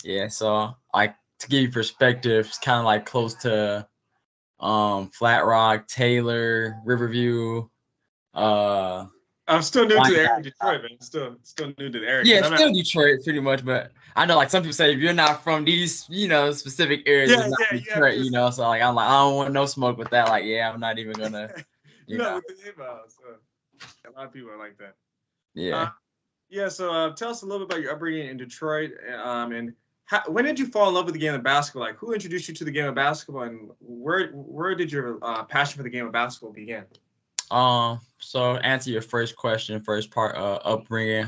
Yeah, so like to give you perspective, it's kind of like close to Flat Rock, Taylor, Riverview, uh I'm still new to the area Wyandotte. of Detroit, man. Still new to the area Yeah, because it's I'm not. still Detroit pretty much, but I know like some people say if you're not from these, specific areas, Yeah, it's not yeah, you have Detroit, just So like I'm like, I don't want no smoke with that. Like, yeah, I'm not even gonna, you no know. with the name so a lot of people are like that. Uh, Yeah. yeah, so tell us a little bit about your upbringing in Detroit, and when did you fall in love with the game of basketball? Like, who introduced you to the game of basketball, and where did your passion for the game of basketball begin? So answer your first question, first part, upbringing.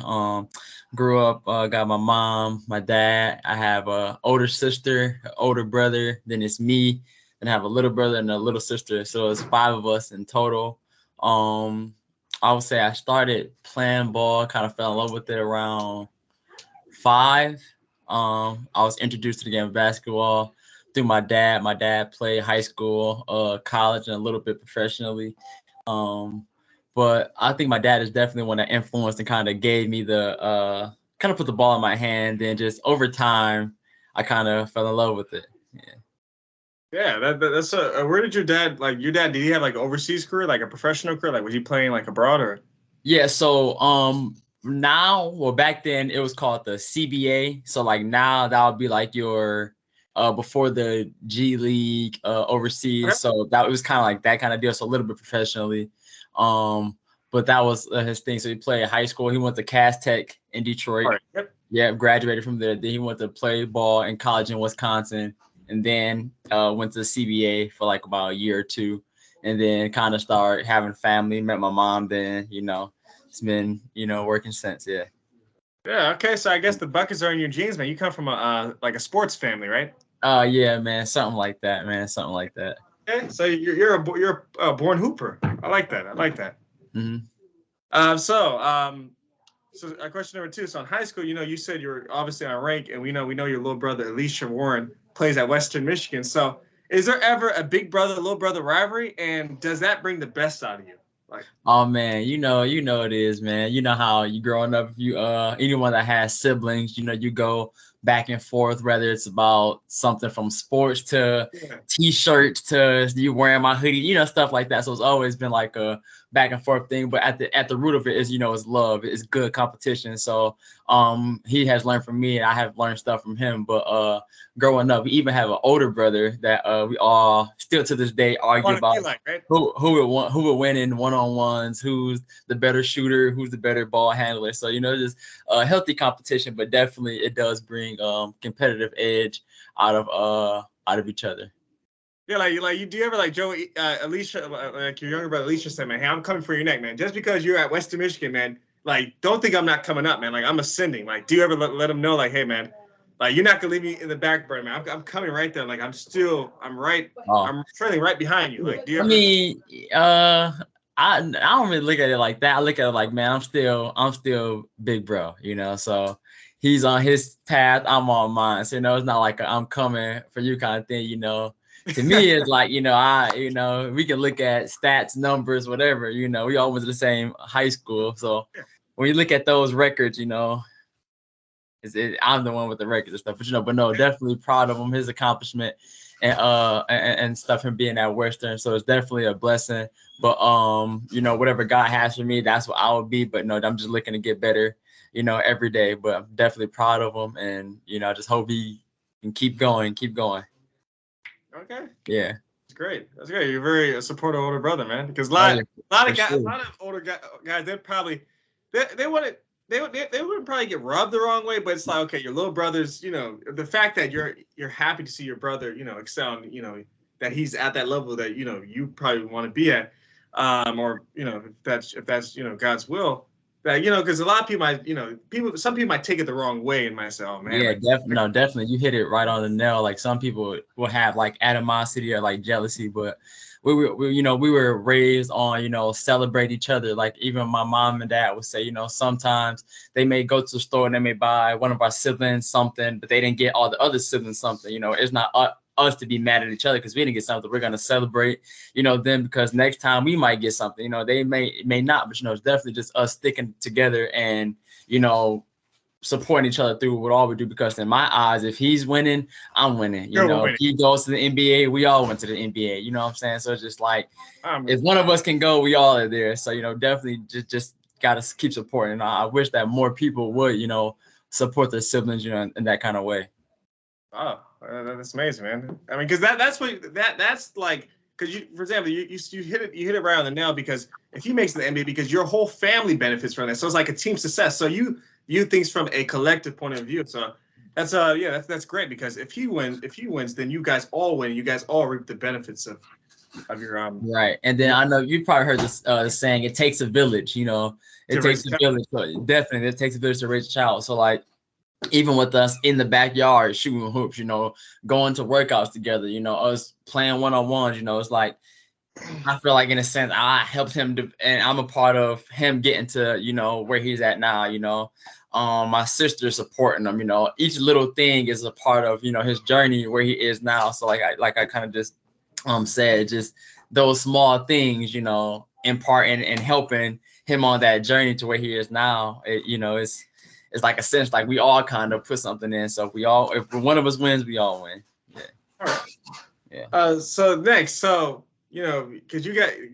Grew up, got my mom, my dad. I have a older sister, an older brother. Then it's me. Then I have a little brother and a little sister. So it's five of us in total. Um, I would say I started playing ball, kind of fell in love with it around five. I was introduced to the game of basketball through my dad. My dad played high school, college, and a little bit professionally. Um, but I think my dad is definitely one that influenced and kind of gave me the kind of put the ball in my hand. And just over time, I kind of fell in love with it. Yeah. Yeah, that's where did your dad like your dad? Did he have like an overseas career, like a professional career? Like, was he playing like abroad or? Yeah. So now, well, back then it was called the CBA. So like now that would be like your before the G League Okay. overseas. So that was kind of like that kind of deal. So a little bit professionally. But that was his thing. So he played high school. He went to Cass Tech in All Detroit. right. Yep. Yeah, graduated from there. Then he went to play ball in college in Wisconsin, and then went to the CBA for like about a year or two, and then kind of started having family. Met my mom. Then it's been working since. Yeah. Yeah. Okay. So I guess the buckets are in your genes, man. You come from a like a sports family, right? Yeah, man. Something like that, man. Something like that. Okay. So you're a born hooper. I like that. I like that. Hmm. So so question number two. So in high school, you said you were obviously on rank, and we know your little brother Elisha Warren plays at Western Michigan. So is there ever a big brother little brother rivalry, and does that bring the best out of you? Like, Oh man, you know it is, man. You know how you growing up, you anyone that has siblings, you go back and forth, whether it's about something from sports to yeah, t-shirts to you wearing my hoodie, stuff like that. So it's always been like a back and forth thing. But at the root of it is, it's love, it's good competition. So he has learned from me and I have learned stuff from him. But growing up, we even have an older brother that we all still to this day argue want to about be like, right? who would win in one-on-ones, who's the better shooter, who's the better ball handler. So just healthy competition, but definitely it does bring competitive edge out of each other. Yeah, like you do you ever like Joe Alicia like your younger brother Alicia said, man, hey, I'm coming for your neck, man. Just because you're at Western Michigan, man, like don't think I'm not coming up, man. Like I'm ascending. Like, do you ever let them know, like, hey, man, like you're not gonna leave me in the back burner, man. I'm coming right there. Like Oh, I'm trailing right behind you. Like, do you I ever? mean, uh, I don't really look at it like that. I look at it like, man, I'm still big bro, So he's on his path, I'm on mine. So it's not like I'm coming for you kind of thing. To me, it's like we can look at stats, numbers, whatever. We all went to the same high school, so when you look at those records, I'm the one with the records and stuff, but no, definitely proud of him, his accomplishment, and stuff, him being at Western. So it's definitely a blessing. But whatever God has for me, that's what I would be. But no, I'm just looking to get better, every day. But I'm definitely proud of him, and I just hope he can keep going, keep going. Okay, Yeah. that's great. That's great. You're very supportive older brother, man. Because Oh yeah, for a sure. lot of older guys, they'd probably they wouldn't they wouldn't probably get rubbed the wrong way, but it's like, okay, your little brother's, the fact that you're happy to see your brother, excel, and that he's at that level that you probably want to be at, or if that's God's will, that because a lot of people might some people might take it the wrong way and might say, oh man, Yeah, like definitely. No, definitely. You hit it right on the nail. Like some people will have like animosity or like jealousy, but we were raised on, celebrate each other. Like even my mom and dad would say, sometimes they may go to the store and they may buy one of our siblings something, but they didn't get all the other siblings something. It's not us to be mad at each other because we didn't get something. We're gonna celebrate, them because next time we might get something. They may not, but it's definitely just us sticking together and you know supporting each other through what all we do, because in my eyes, if he's winning, I'm winning. You know, if he goes to the NBA, we all went to the NBA. You know what I'm saying? So it's just like, if one of us can go, we all are there. So, you know, definitely just got to keep supporting. And I wish that more people would, you know, support their siblings, you know, in that kind of way. Oh, that's amazing, man. I mean, because that's like, because you, for example, you hit it right on the nail, because if he makes the NBA, because your whole family benefits from that, so it's like a team success. So you view things from a collective point of view. So that's that's great, because if he wins, then you guys all win. You guys all reap the benefits of your right. And then I know you probably heard this saying, it takes a village. You know, it takes a village. So definitely, it takes a village to raise a child. So like, even with us in the backyard shooting hoops, you know, going to workouts together, you know, us playing one-on-ones, you know, it's like, I feel like in a sense I helped him and I'm a part of him getting to, you know, where he's at now, you know. My sister supporting him, you know, each little thing is a part of, you know, his journey where he is now. So like I kind of just said, just those small things, you know, imparting and helping him on that journey to where he is now. You know, it's like a sense like we all kind of put something in. So if one of us wins, we all win. Yeah. All right. Yeah. So next, you know, because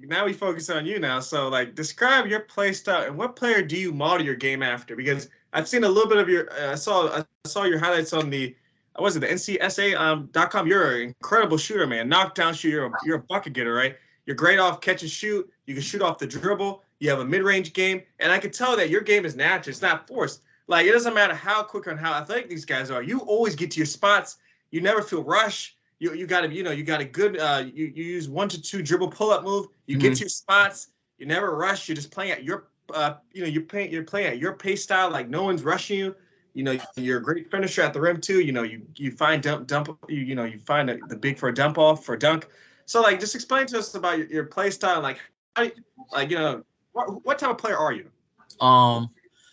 now we focus on you now. So like, describe your play style and what player do you model your game after? Because I've seen a little bit of your, I saw your highlights on the NCSA.com. You're an incredible shooter, man. Knockdown shooter. You're a bucket getter, right? You're great off catch and shoot. You can shoot off the dribble. You have a mid-range game, and I can tell that your game is natural. It's not forced. Like, it doesn't matter how quick or how athletic these guys are. You always get to your spots. You never feel rushed. You got a good you use 1 to 2 dribble pull-up move. You get to your spots. You never rush. You're just playing at your you're playing at your pace style. Like, no one's rushing you. You know, you're a great finisher at the rim too. You know, you find you find the big for a dump off for a dunk. So like, just explain to us about your play style. Like, you know, what type of player are you?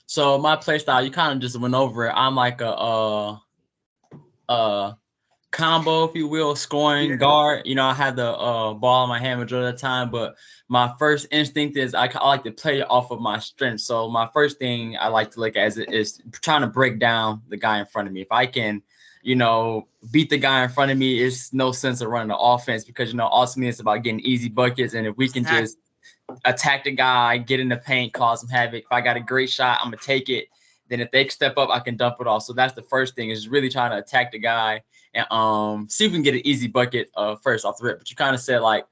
So my play style, you kind of just went over it. I'm like a combo, if you will, scoring guard. You know, I had the ball in my hand majority of the time, but my first instinct is I like to play off of my strength. So my first thing I like to look at is trying to break down the guy in front of me. If I can, you know, beat the guy in front of me, it's no sense of running the offense, because, you know, ultimately it's about getting easy buckets. And if we can just attack the guy, get in the paint, cause some havoc. If I got a great shot, I'm gonna take it. Then if they step up, I can dump it off. So that's the first thing, is really trying to attack the guy and see if we can get an easy bucket first off the rip. But you kind of said like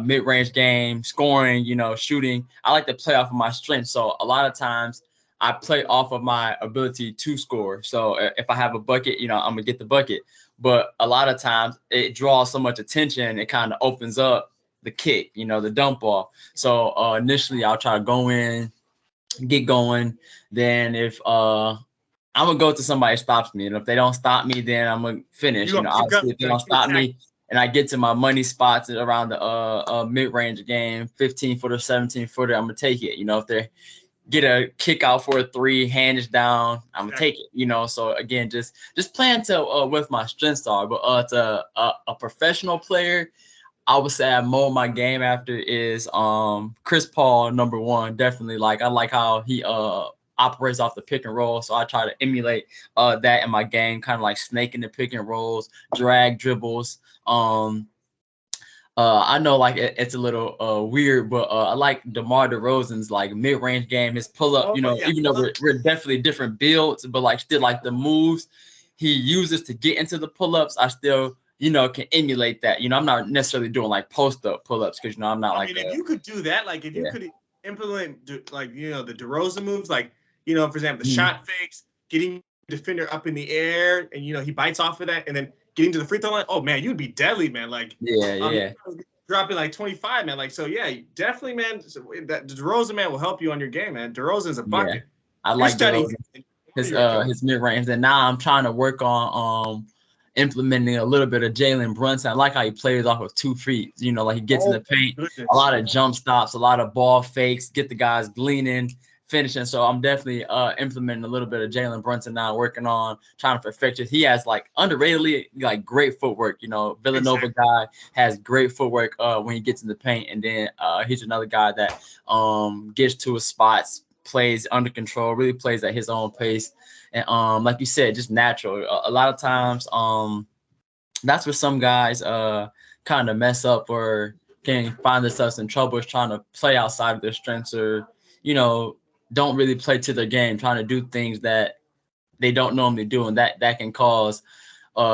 mid-range game, scoring, you know, shooting. I like to play off of my strength. So a lot of times I play off of my ability to score. So if I have a bucket, you know, I'm gonna get the bucket. But a lot of times it draws so much attention, it kind of opens up the kick, you know, the dump off. So initially I'll try to go in, get going. Then if I'm gonna go to somebody who stops me, and if they don't stop me, then I'm gonna finish. You know, obviously if they don't stop me and I get to my money spots around the mid-range game, 15-footer, 17-footer, I'm gonna take it. You know, if they get a kick out for a 3, hand is down, I'm gonna take it. You know, so again, just playing to with my strengths are. But to a professional player, I would say I mold my game after is Chris Paul, number 1. Definitely, like, I like how he operates off the pick and roll. So I try to emulate that in my game, kind of like snaking the pick and rolls, drag dribbles. I know like it's a little weird, but I like DeMar DeRozan's like mid-range game, his pull-up, you know, even though we're definitely different builds, but like still like the moves he uses to get into the pull-ups, I still, you know, can emulate that. You know, I'm not necessarily doing like post-up pull-ups, because, you know, I'm not like. I mean, if you could do that, like if you could implement like, you know, the DeRozan moves, like, you know, for example, the shot fakes, getting the defender up in the air, and, you know, he bites off of that, and then getting to the free throw line. Oh man, you'd be deadly, man. Like, dropping like 25, man. Like, so yeah, definitely, man. So that DeRozan, man, will help you on your game, man. DeRozan's a bucket. Yeah. I like his mid range, and now I'm trying to work on implementing a little bit of Jalen Brunson. I like how he plays off of 2 feet. You know, like he gets in the paint, a lot of jump stops, a lot of ball fakes, get the guys gleaning, finishing. So I'm definitely implementing a little bit of Jalen Brunson now, working on trying to perfect it. He has like underratedly like great footwork. You know, Villanova guy has great footwork when he gets in the paint, and then he's another guy that gets to his spots, plays under control, really plays at his own pace. And like you said, just natural. A lot of times, that's where some guys kind of mess up or can find themselves in trouble, is trying to play outside of their strengths, or, you know, don't really play to their game, trying to do things that they don't normally do, and that can cause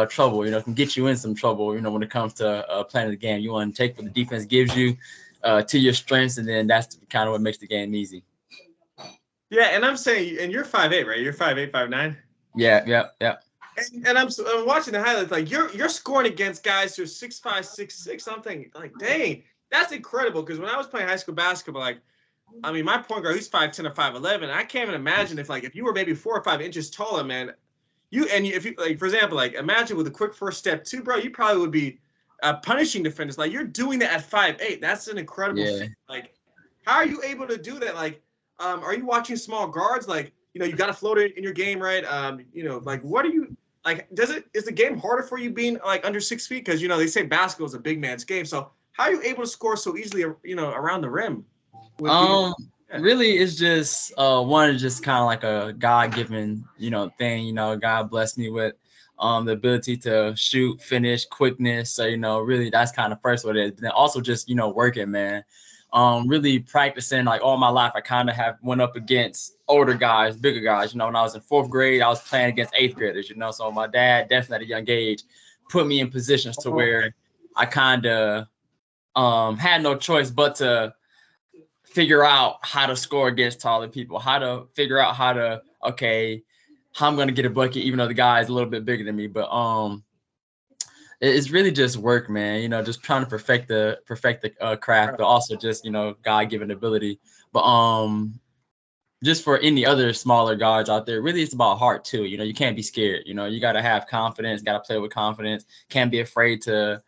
trouble. You know, can get you in some trouble. You know, when it comes to playing the game, you want to take what the defense gives you to your strengths, and then that's kind of what makes the game easy. Yeah, and I'm saying, and you're 5'8", right? You're 5'8", 5'9". Yeah. And I'm watching the highlights. Like you're scoring against guys who are 6'5", 6'6". I'm thinking, like, dang, that's incredible. Because when I was playing high school basketball, like, I mean, my point guard, he's 5'10" or 5'11". I can't even imagine if you were maybe 4 or 5 inches taller, man. If you like, for example, like, imagine with a quick first step too, bro, you probably would be punishing defenders. Like, you're doing that at 5'8". That's an incredible feat. Like, how are you able to do that? Like, are you watching small guards? Like, you know, you got to float it in your game, right? You know, like, what are you like? Is the game harder for you being like under 6 feet? Because, you know, they say basketball is a big man's game. So how are you able to score so easily, you know, around the rim? Really, it's just one is just kind of like a God-given, you know, thing. You know, God blessed me with the ability to shoot, finish, quickness. So, you know, really that's kind of first what it is. But then also just, you know, working, man. Really practicing. Like, all my life, I kind of have went up against older guys, bigger guys. You know, when I was in 4th grade, I was playing against 8th graders, you know. So my dad definitely at a young age put me in positions to where I kind of had no choice but to figure out how to score against taller people, how to figure out how I'm going to get a bucket, even though the guy is a little bit bigger than me. But it's really just work, man. You know, just trying to perfect the craft, but also just, you know, God-given ability. But just for any other smaller guards out there, really it's about heart too. You know, you can't be scared. You know, you got to have confidence, got to play with confidence. Can't be afraid to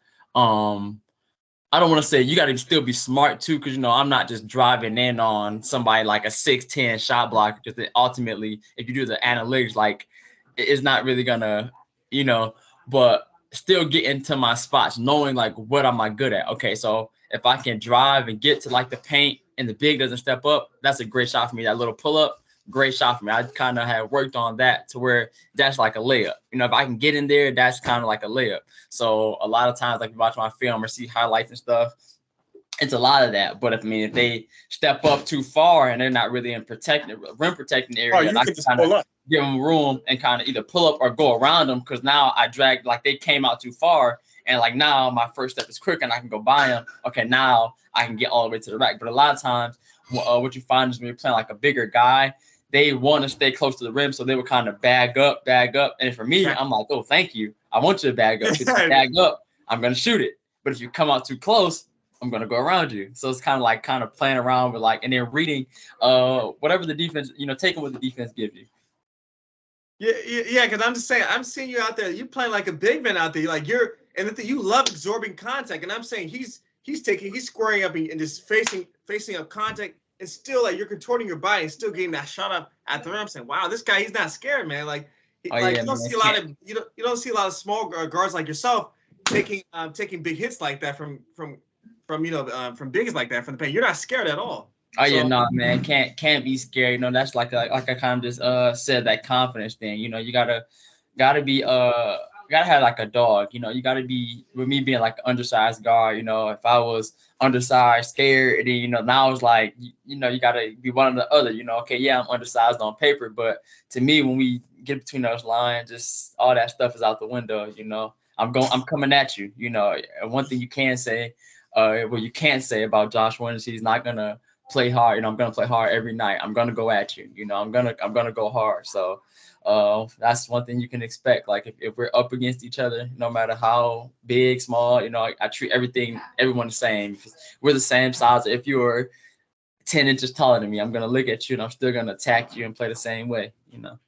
I don't want to say you got to still be smart too, because, you know, I'm not just driving in on somebody like a 6'10" shot block, because ultimately, if you do the analytics, like, it's not really gonna, you know, but still get into my spots, knowing like what am I good at. Okay, so if I can drive and get to like the paint and the big doesn't step up, that's a great shot for me. That little pull up, great shot for me. I kind of have worked on that to where that's like a layup. You know, if I can get in there, that's kind of like a layup. So a lot of times, like, you watch my film or see highlights and stuff, it's a lot of that. But if they step up too far and they're not really in rim protecting area, I can kind of give them room and kind of either pull up or go around them, because now I dragged, like, they came out too far, and like now my first step is quick and I can go by them. Okay, now I can get all the way to the rack. But a lot of times, what you find is when you're playing like a bigger guy, they want to stay close to the rim, so they would kind of bag up. And for me, I'm like, oh, thank you. I want you to bag up. If you bag up, I'm going to shoot it. But if you come out too close, I'm going to go around you. So it's kind of playing around with, like, and then reading whatever the defense, you know, taking what the defense gives you. Yeah, because I'm just saying, I'm seeing you out there. You playing like a big man out there. You love absorbing contact. And I'm saying he's squaring up and just facing up contact, and still, like, you're contorting your body and still getting that shot up at the rim. I'm saying, wow, this guy, he's not scared, man. Like, you don't see a lot of small guards like yourself taking big hits like that from bigs like that from the paint. You're not scared at all. Yeah, no, man, can't be scared. You know, that's like I kind of just said, that confidence thing. You know, you gotta be gotta have like a dog. You know, you gotta be, with me being like an undersized guard. You know, if I was undersized, scared, and then, you know, now it's like, you know, you gotta be one or the other. You know, okay, yeah, I'm undersized on paper, but to me, when we get between those lines, just all that stuff is out the window. You know, I'm coming at you. You know, one thing you can say, what you can't say about Josh Warren is he's not gonna play hard. You know, I'm gonna play hard every night. I'm gonna go at you. You know, I'm gonna go hard. So that's one thing you can expect. Like, if we're up against each other, no matter how big, small, you know, I treat everyone the same. We're the same size. If you're 10 inches taller than me, I'm gonna look at you and I'm still gonna attack you and play the same way. You know.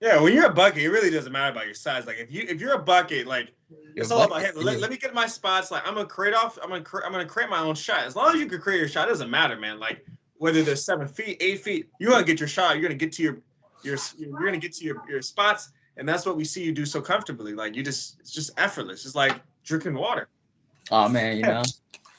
Yeah, when you're a bucket, it really doesn't matter about your size. Like, if you're a bucket, like, it's all about, hey, let me get my spots. Like, I'm gonna create my own shot. As long as you can create your shot, it doesn't matter, man. Like, whether they're 7 feet, 8 feet, you're gonna get your shot. You're gonna get to your spots, and that's what we see you do so comfortably. Like, it's just effortless. It's like drinking water. Oh man, you know.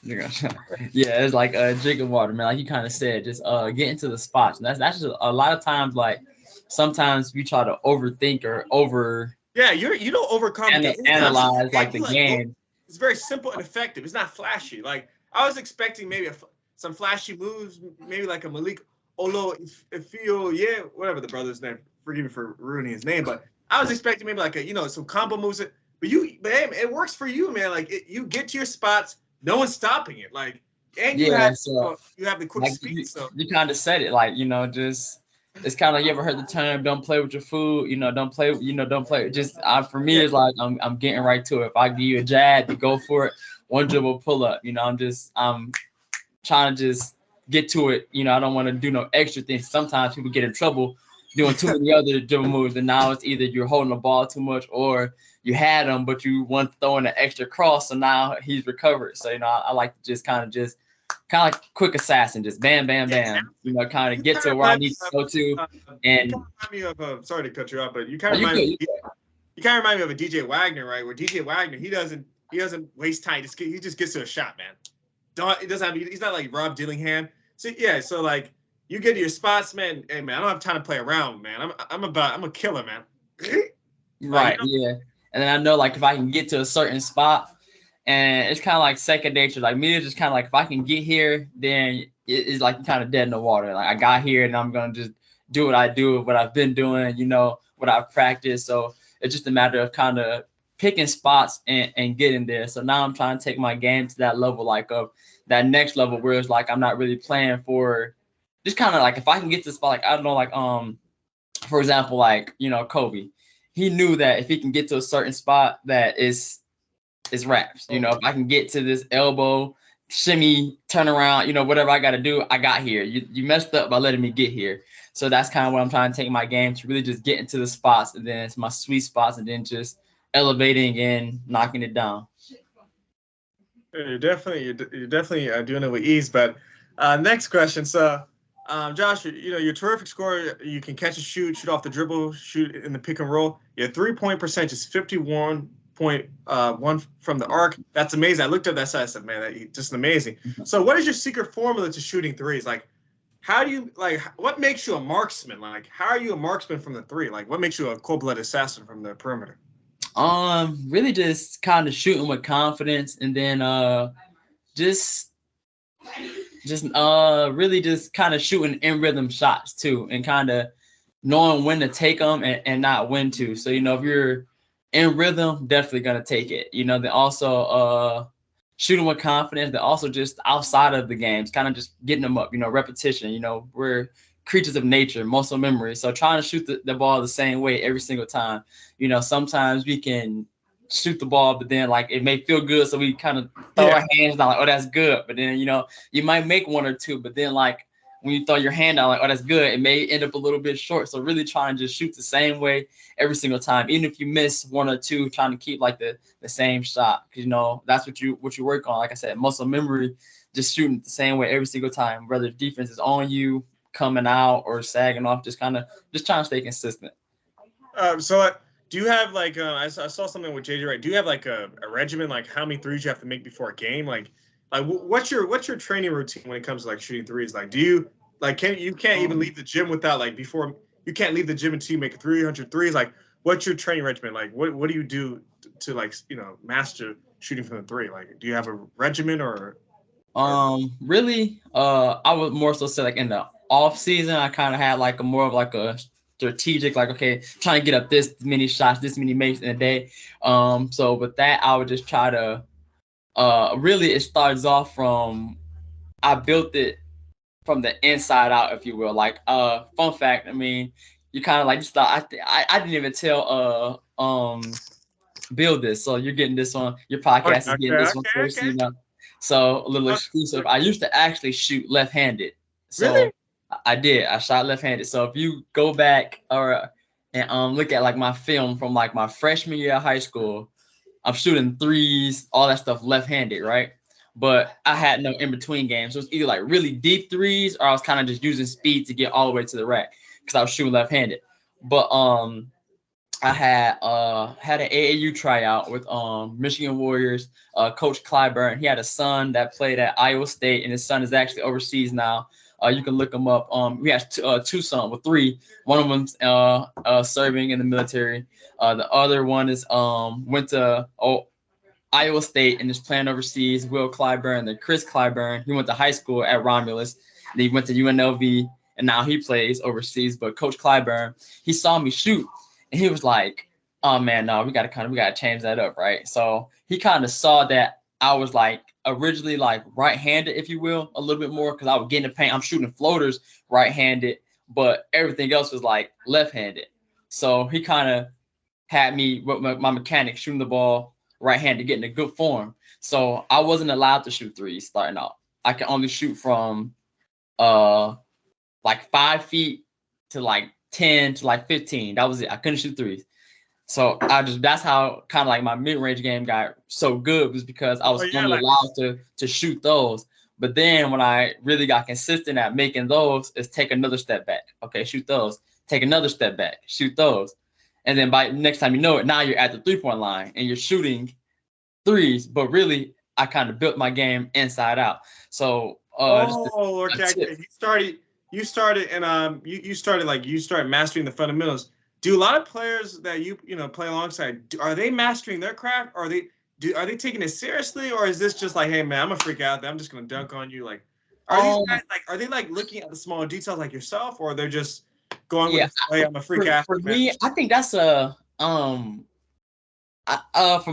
Yeah, it's like drinking water, man. Like you kind of said, just get into the spots. And that's just a lot of times. Like sometimes we try to overthink or over Yeah, you don't overcomplicate anything. analyze And like the you like go. game. It's very simple and effective. It's not flashy. Like I was expecting maybe some flashy moves, maybe like a Malik Olo Ifio, yeah, whatever the brother's name. Forgive me for ruining his name, but I was expecting maybe like a some combo moves. But hey, it works for you, man. Like you get to your spots, no one's stopping it. Like and Yeah, so you have the quick like speed. So you kind of said it, like just it's kind of like you ever heard the term "don't play with your food," don't play. Just for me, yeah, it's like I'm getting right to it. If I give you a jab, you go for it. One dribble pull up. I'm trying to just get to it. I don't want to do no extra things. Sometimes people get in trouble doing too many other dribble moves, and now it's either you're holding the ball too much or you had him, but you want to throw in an extra cross, so now he's recovered. So I like to just kind of like quick assassin, just bam, bam, bam. Kind of you get kind to of where I remind need me to go to, you and kind of remind me of sorry to cut you off, but you kind oh, of you remind could, me. You kind of remind me of a DJ Wagner, right? Where DJ Wagner, he doesn't waste time. He just gets to a shot, man. It doesn't have. He's not like Rob Dillingham. So yeah, so like you get to your spots, man. Hey man, I don't have time to play around, man. I'm a killer, man. Like right, yeah. And then I know like if I can get to a certain spot, and it's kind of like second nature. Like me, it's just kind of like if I can get here, then it's like kind of dead in the water. Like I got here, and I'm gonna just do what I do, what I've been doing, what I've practiced. So it's just a matter of kind of picking spots and getting there. So now I'm trying to take my game to that level, like of that next level where it's like I'm not really playing for just kind of like if I can get to the spot, like I don't know, like for example, like Kobe, he knew that if he can get to a certain spot, that is raps. If I can get to this elbow, shimmy, turn around, whatever I got to do, I got here. You messed up by letting me get here. So that's kind of what I'm trying to take my game to really just get into the spots, and then it's my sweet spots, and then just elevating and knocking it down. you're definitely doing it with ease. But next question. So, Josh, you're a terrific scorer. You can catch and shoot off the dribble, shoot in the pick and roll. Your 3-point percentage is 51.1 from the arc. That's amazing. I looked at that side. I said, man, just amazing. So, what is your secret formula to shooting threes? Like, how do you like? What makes you a marksman? Like, how are you a marksman from the three? Like, what makes you a cold-blooded assassin from the perimeter? Really just kind of shooting with confidence, and then just really just kind of shooting in rhythm shots too, and kind of knowing when to take them and not when to. So if you're in rhythm, definitely gonna take it. Then also shooting with confidence. Then also just outside of the games, kind of just getting them up. Repetition. We're creatures of nature, muscle memory. So trying to shoot the ball the same way every single time. Sometimes we can shoot the ball, but then like it may feel good, so we kind of throw Yeah. our hands down like, oh, that's good. But then you might make one or two, but then like when you throw your hand down like, oh, that's good, it may end up a little bit short. So really trying to just shoot the same way every single time, even if you miss one or two, trying to keep like the same shot, because that's what you work on. Like I said, muscle memory, just shooting the same way every single time, whether defense is on you, coming out, or sagging off, just kind of just trying to stay consistent. So do you have like I saw something with JJ Wright? Do you have like a regimen, like how many threes you have to make before a game? Like what's your training routine when it comes to like shooting threes? Like do you like can't even leave the gym without like before you can't leave the gym until you make 300 threes? Like what's your training regimen? Like what do you do to like master shooting from the three? Like do you have a regimen or Really, I would more so say like in the off season, I kind of had like a more of like a strategic, like okay, trying to get up this many shots, this many makes in a day. So with that, I would just try to, really it starts off from I built it from the inside out, if you will. Like, fun fact, I mean, you kind of like just thought I didn't even tell Bill this, so you're getting this on your podcast is getting this one first, okay. So a little Uh, exclusive. I used to actually shoot left-handed. Really? So I did. I shot left-handed. So if you go back and look at like my film from like my freshman year of high school, I'm shooting threes, all that stuff left-handed, right? But I had no in-between games. So it's either like really deep threes or I was kind of just using speed to get all the way to the rack because I was shooting left-handed. But I had an AAU tryout with Michigan Warriors. Coach Clyburn. He had a son that played at Iowa State, and his son is actually overseas now. You can look him up. We have two sons, well, three. One of them's serving in the military. The other one is went to Iowa State and is playing overseas. Will Clyburn, then Chris Clyburn. He went to high school at Romulus. And he went to UNLV, and now he plays overseas. But Coach Clyburn, he saw me shoot, and he was like, "Oh man, no, we gotta change that up, right?" So he kind of saw that I was like originally like right-handed, if you will, a little bit more because I would get in the paint. I'm shooting floaters right-handed, but everything else was like left-handed. So he kind of had me with my mechanic shooting the ball right-handed, getting a good form. So I wasn't allowed to shoot threes starting out. I could only shoot from like 5 feet to like 10 to like 15. That was it. I couldn't shoot threes. So that's how kind of like my mid-range game got so good, was because I was only allowed to shoot those. But then when I really got consistent at making those, is take another step back. Okay, shoot those. Take another step back. Shoot those. And then by next time you know it, now you're at the 3-point line and you're shooting threes. But really, I kind of built my game inside out. So okay. You started and you started mastering the fundamentals. Do a lot of players that you play alongside, are they mastering their craft? Are they taking it seriously, or is this just like, hey man, I'm gonna freak out, I'm just gonna dunk on you? Like, are these guys are they like looking at the smaller details like yourself, or they're just going with the play, I'm a freak out? For me, I think that's from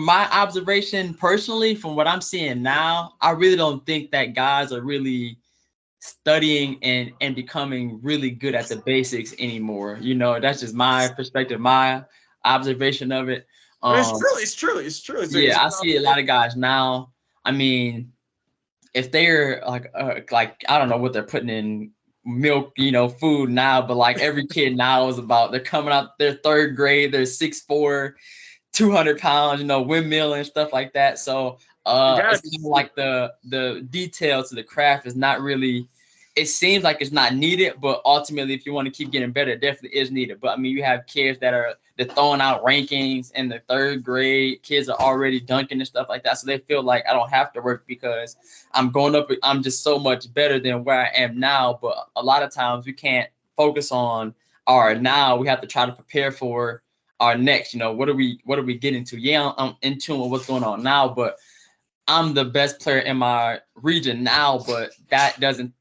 my observation personally, from what I'm seeing now, I really don't think that guys are really studying and becoming really good at the basics anymore. That's just my perspective, my observation of it. It's true. I see a lot of guys now. I mean, if they're like I don't know what they're putting in milk, food now, but like every kid now is they're coming out their third grade, they're 6'4", 200 pounds, windmill and stuff like that. So it's kind of like the detail to the craft is not really, it seems like it's not needed, but ultimately, if you want to keep getting better, it definitely is needed. But I mean, you have kids they're throwing out rankings in the third grade. Kids are already dunking and stuff like that. So they feel like I don't have to work because I'm going up. I'm just so much better than where I am now. But a lot of times we can't focus on our now. We have to try to prepare for our next. What are we getting to? Yeah, I'm in tune with what's going on now, but I'm the best player in my region now, but that doesn't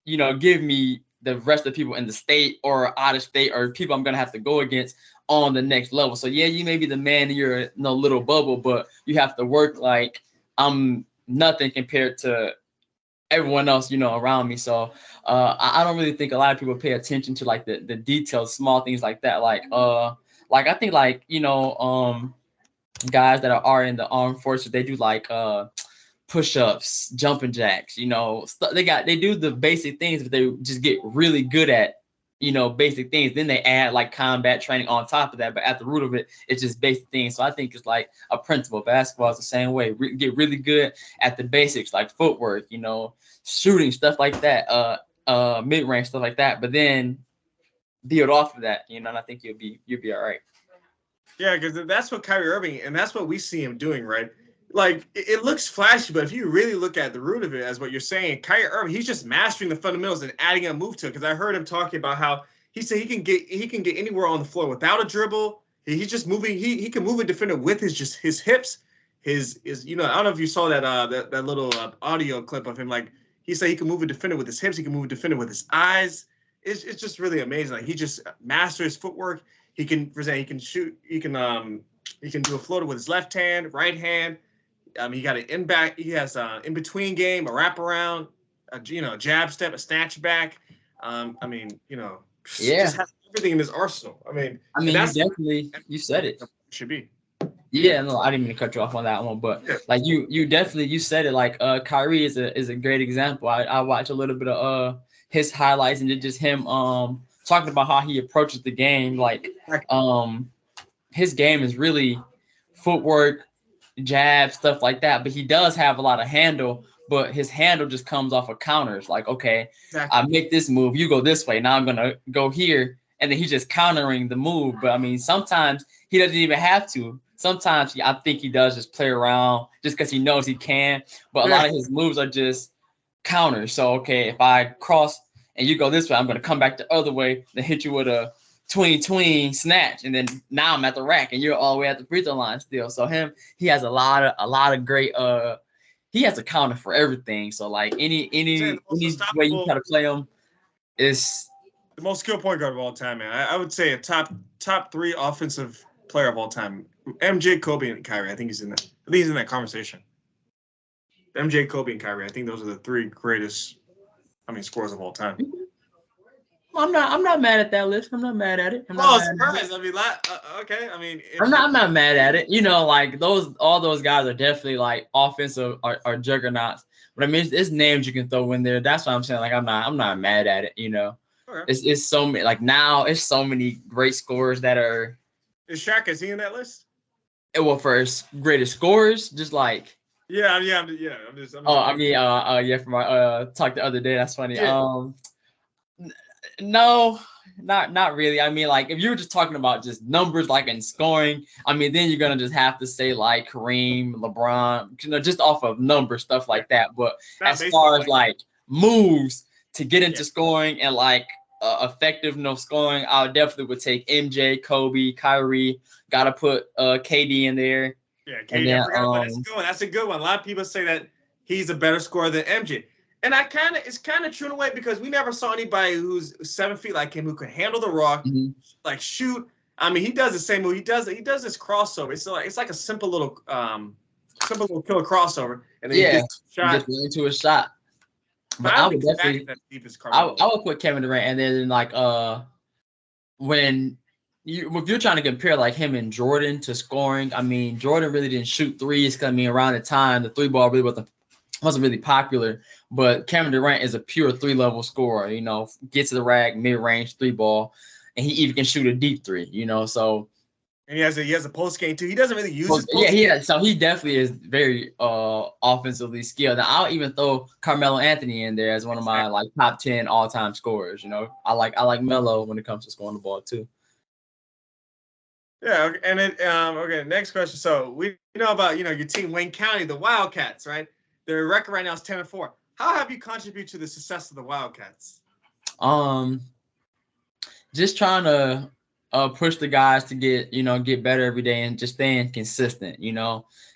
give me the rest of the people in the state or out of state or people I'm going to have to go against on the next level. So yeah, you may be the man in your little bubble, but you have to work like I'm nothing compared to everyone else, around me. So I don't really think a lot of people pay attention to like the details, small things like that. Like I think like, guys that are in the armed forces, they do like push-ups, jumping jacks, they do the basic things, but they just get really good at basic things. Then they add like combat training on top of that, but at the root of it, it's just basic things. So I think it's like a principle. Basketball is the same way. Get really good at the basics, like footwork, shooting, stuff like that, mid-range stuff like that, but then build off of that, and I think you'll be all right. Yeah, because that's what Kyrie Irving, and that's what we see him doing, right? Like, it looks flashy, but if you really look at the root of it, as what you're saying, Kyrie Irving, he's just mastering the fundamentals and adding a move to it. Because I heard him talking about how he said he can get anywhere on the floor without a dribble. He's just moving. He can move a defender with his hips. His I don't know if you saw that little audio clip of him. Like, he said he can move a defender with his hips. He can move a defender with his eyes. It's just really amazing. Like, he just masters footwork. He can shoot. He can do a floater with his left hand, right hand. He got an in back. He has in between game, a wraparound, a jab step, a snatch back. Just has everything in his arsenal. That's definitely, you said it. Should be. Yeah, no, I didn't mean to cut you off on that one, but like you definitely, you said it. Like Kyrie is a great example. I watch a little bit of his highlights and just him talking about how he approaches the game. Like his game is really footwork, jab, stuff like that, but he does have a lot of handle, but his handle just comes off of counters. Like, okay, I make this move, you go this way, now I'm gonna go here, and then he's just countering the move. But sometimes he doesn't even have to. Sometimes I think he does just play around just because he knows he can. But a lot of his moves are just counters. So, okay, if I cross and you go this way, I'm going to come back the other way, then hit you with a tween snatch. And then now I'm at the rack and you're all the way at the free throw line still. So he has a lot of great, he has a counter for everything. So like any way you try to play him is the most skilled point guard of all time, man. I would say a top 3 offensive player of all time. MJ, Kobe, and Kyrie. I think he's in that conversation. MJ, Kobe, and Kyrie. I think those are the 3 greatest, scorers of all time. I'm not mad at that list. I'm not mad at it. Surprised. Okay. I'm not mad at it. Like all those guys are definitely like offensive are juggernauts. But I mean, it's names you can throw in there. That's why I'm saying like I'm not mad at it. Okay. It's so many like now it's so many great scorers that are. Is Shaq? Is he in that list? Well, first greatest scorers, just like. Yeah. From our talk the other day. That's funny. Yeah. No, not really. I mean, like if you were just talking about just numbers, like in scoring, I mean, then you're gonna just have to say like Kareem, LeBron, just off of number stuff like that. But as far as like moves to get into scoring and like effective scoring, I would take MJ, Kobe, Kyrie. Gotta put KD in there. Yeah, KD. Then, I forgot that's a good one. That's a good one. A lot of people say that he's a better scorer than MJ. And it's kind of true in a way because we never saw anybody who's 7 feet like him who could handle the rock, like shoot. I mean, he does the same move. He does this crossover. It's like a simple little killer crossover, and then he gets into a shot. But I would definitely I would put Kevin Durant, and then like if you're trying to compare like him and Jordan to scoring, I mean Jordan really didn't shoot threes because around the time the 3-ball really wasn't really popular, but Kevin Durant is a pure 3-level scorer, gets to the rack, mid-range 3-ball, and he even can shoot a deep 3, so. And he has a post game too. He doesn't really use his post game. So he definitely is very offensively skilled. Now I'll even throw Carmelo Anthony in there as one of my like top 10 all-time scorers, I like Melo when it comes to scoring the ball too. Yeah, and then next question. So we know about your team, Wayne County, the Wildcats, right? Their record right now is 10-4. How have you contributed to the success of the Wildcats? Just trying to push the guys to get better every day and just staying consistent.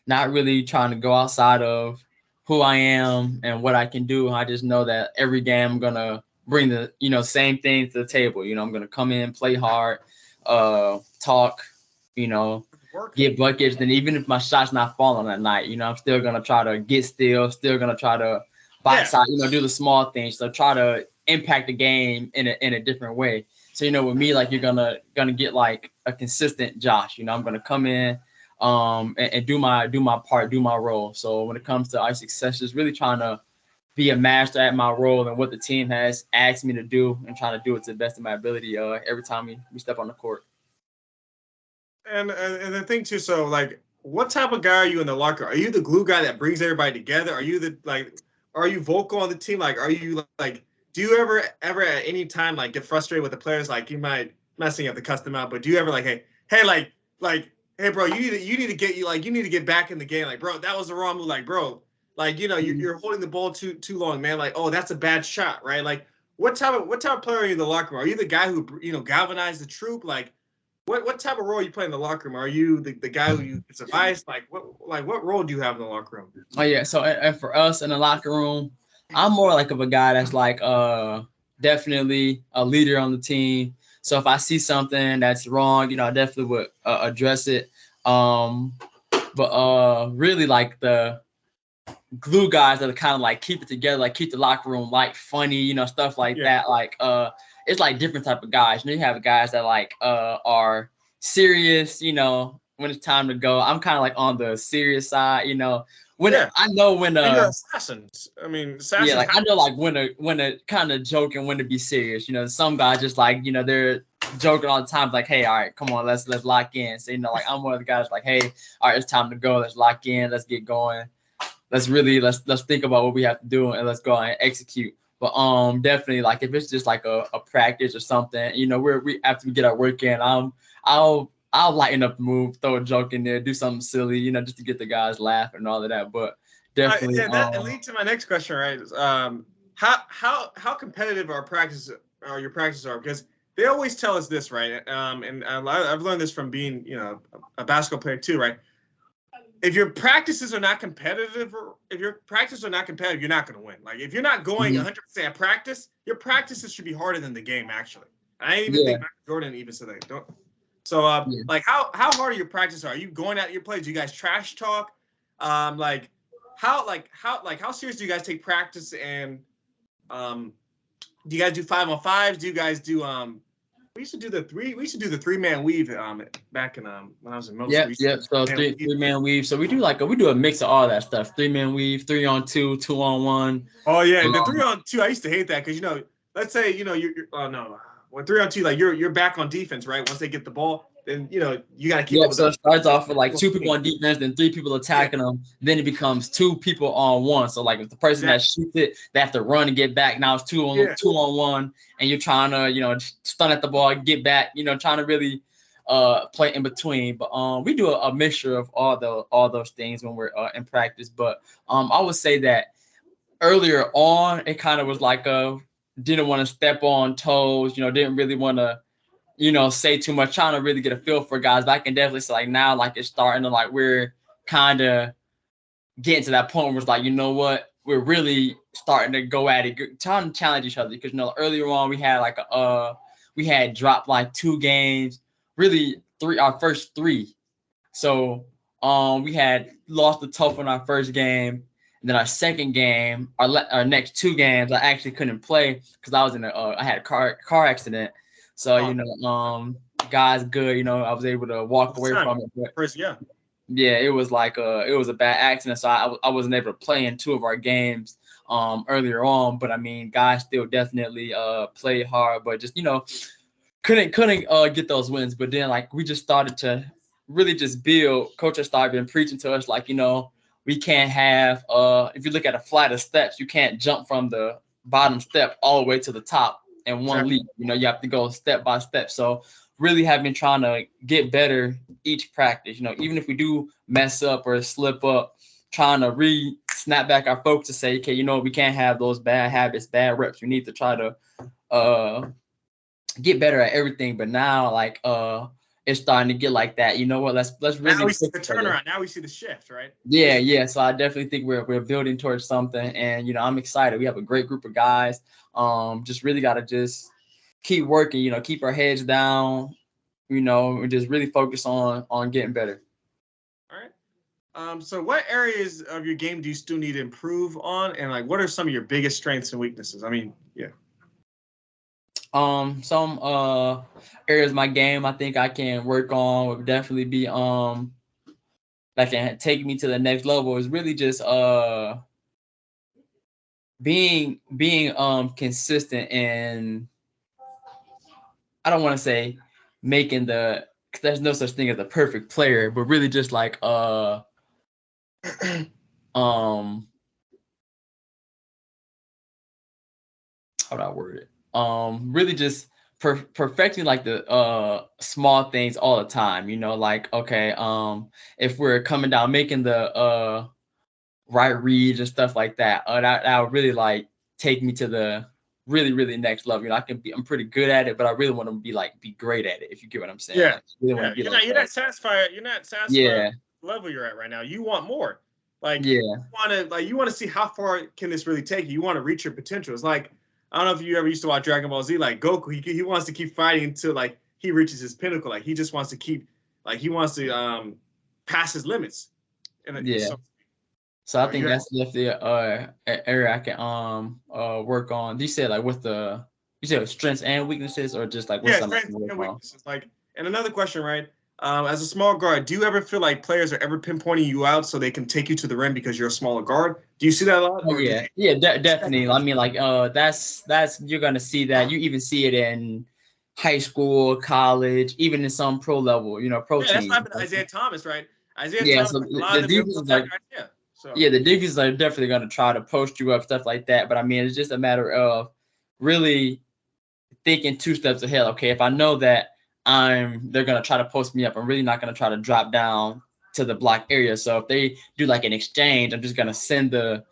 Not really trying to go outside of who I am and what I can do. I just know that every game I'm gonna bring the same thing to the table. I'm gonna come in, play hard, talk. Get buckets. Then even if my shot's not falling at night, I'm still gonna try to get still gonna try to box out, do the small things. So try to impact the game in a different way. So with me, like you're gonna get like a consistent Josh. I'm gonna come in and do my part, do my role. So when it comes to our success, just really trying to be a master at my role and what the team has asked me to do and trying to do it to the best of my ability every time we step on the court. And the thing too, so like, what type of guy are you in the locker? Are you the glue guy that brings everybody together? Are you are you vocal on the team? Like, are you like, do you ever at any time like get frustrated with the players? Like, you might, I'm not saying you have to cuss them out, but do you ever like, hey, hey, bro, you need to get back in the game. Like, bro, that was the wrong move. Like, bro, like you're holding the ball too long, man. Like, oh, that's a bad shot, right? Like, what type of player are you in the locker room? Are you the guy who galvanized the troop? Like, what type of role you play in the locker room? Are you the guy who gets advice? Like what role do you have in the locker room? Oh yeah, so and for us in the locker room, I'm more like of a guy that's like definitely a leader on the team. So if I see something that's wrong, I definitely would address it. But really like the glue guys that are kind of like keep it together, like keep the locker room like funny, stuff like that. Like it's like different type of guys. You have guys that like are serious, when it's time to go. I'm kind of like on the serious side, I know when assassins. Assassins. Yeah, like I know like when to kind of joke and when to be serious. Some guys just like, they're joking all the time, like, hey, all right, come on, let's lock in. So like I'm one of the guys like, hey, all right, it's time to go. Let's lock in. Let's get going. Let's think about what we have to do and let's go and execute. But definitely like if it's just like a practice or something, we after we get our work in, I'll I'll lighten up the move, throw a joke in there, do something silly, you know, just to get the guys laughing and all of that. But definitely, Yeah, that leads to my next question, right? How competitive our your practices are? Because they always tell us this, right? And I've learned this from being, you know, a basketball player too, right? If your practices are not competitive, you're not going to win. Like if you're not going 100% at practice, your practices should be harder than the game. Actually, I even think Michael Jordan even said that. So, like how hard are your practices? Are you going at your plays? Do you guys trash talk? How serious do you guys take practice? And do you guys do 5-on-5s? Do you guys do we used to do the 3-man weave back in when I was in middle school. Yep. So three-man weave. So we do a mix of all that stuff. 3-man weave, 3-on-2, 2-on-1. Oh yeah, the 3-on-2. I used to hate that because, you know, let's say, you know, you're 3-on-2, like you're back on defense, right? Once they get the ball, then, you know, you got to keep up with so it starts off with like 2 people on defense, then 3 people attacking them. Then it becomes 2 people on 1. So like if the person that shoots it, they have to run and get back. Now it's 2 on 1, and you're trying to, you know, stun at the ball, get back, you know, trying to really play in between. But we do a mixture of all those things when we're in practice. But I would say that earlier on, it kind of was like didn't want to step on toes, you know, didn't really want to, you know, say too much, trying to really get a feel for guys. But I can definitely say like now, like it's starting to, like we're kind of getting to that point where it's like, you know what, we're really starting to go at it, trying to challenge each other. Because, you know, earlier on we had like we had dropped like 2 games, really our first 3. So we had lost the tough in our first game. And then our second game, our next 2 games, I actually couldn't play because I was I had a car accident. So, you know, God's good, you know, I was able to walk away from it. But yeah, it was like it was a bad accident. So I wasn't able to play in 2 of our games earlier on. But I mean, guys still definitely played hard, but just, you know, couldn't get those wins. But then like we just started to really just build. Coach has started been preaching to us, like, you know, we can't have if you look at a flight of steps, you can't jump from the bottom step all the way to the top in one leap. You know, you have to go step by step. So really have been trying to get better each practice. You know, even if we do mess up or slip up, trying to snap back our focus to say, okay, you know, we can't have those bad habits, bad reps. We need to try to get better at everything. But now, like, it's starting to get like that. You know what? Let's really. Now we see the turnaround. Now we see the shift, right? Yeah. So I definitely think we're building towards something, and, you know, I'm excited. We have a great group of guys. Just really got to just keep working. You know, keep our heads down. You know, and just really focus on getting better. All right. So what areas of your game do you still need to improve on, and like what are some of your biggest strengths and weaknesses? I mean, yeah. Some areas of my game I think I can work on would definitely be that can take me to the next level is really just being consistent, and I don't want to say making because there's no such thing as a perfect player, but really just like how do I word it? Really just perfecting like the small things all the time, you know, like, okay, if we're coming down, making the right reads and stuff like that, that would really like take me to the really next level. You know, I'm pretty good at it, but I really want to be great at it, if you get what I'm saying. Yeah. Like, really you're not satisfied. You're not satisfied with the level you're at right now. You want more. Like, you want to see how far can this really take you. You want to reach your potential. It's like, I don't know if you ever used to watch Dragon Ball Z, like Goku, he wants to keep fighting until like he reaches his pinnacle. Like he just wants to keep, like he wants to pass his limits. So I think that's definitely an area I can work on. You said like you said strengths and weaknesses, or just like what's strengths and weaknesses. Like, and another question, right? As a small guard, do you ever feel like players are ever pinpointing you out so they can take you to the rim because you're a smaller guard? Do you see that a lot? Oh, definitely. I mean, like, that's you're gonna see that. You even see it in high school, college, even in some pro level. You know, pro teams. That's what happened to Isaiah Thomas, right? Thomas, so the defense So the defenses are definitely gonna try to post you up, stuff like that. But I mean, it's just a matter of really thinking 2 steps ahead. Okay, if I know that they're gonna try to post me up. I'm really not gonna try to drop down to the block area. So if they do like an exchange, I'm just gonna send the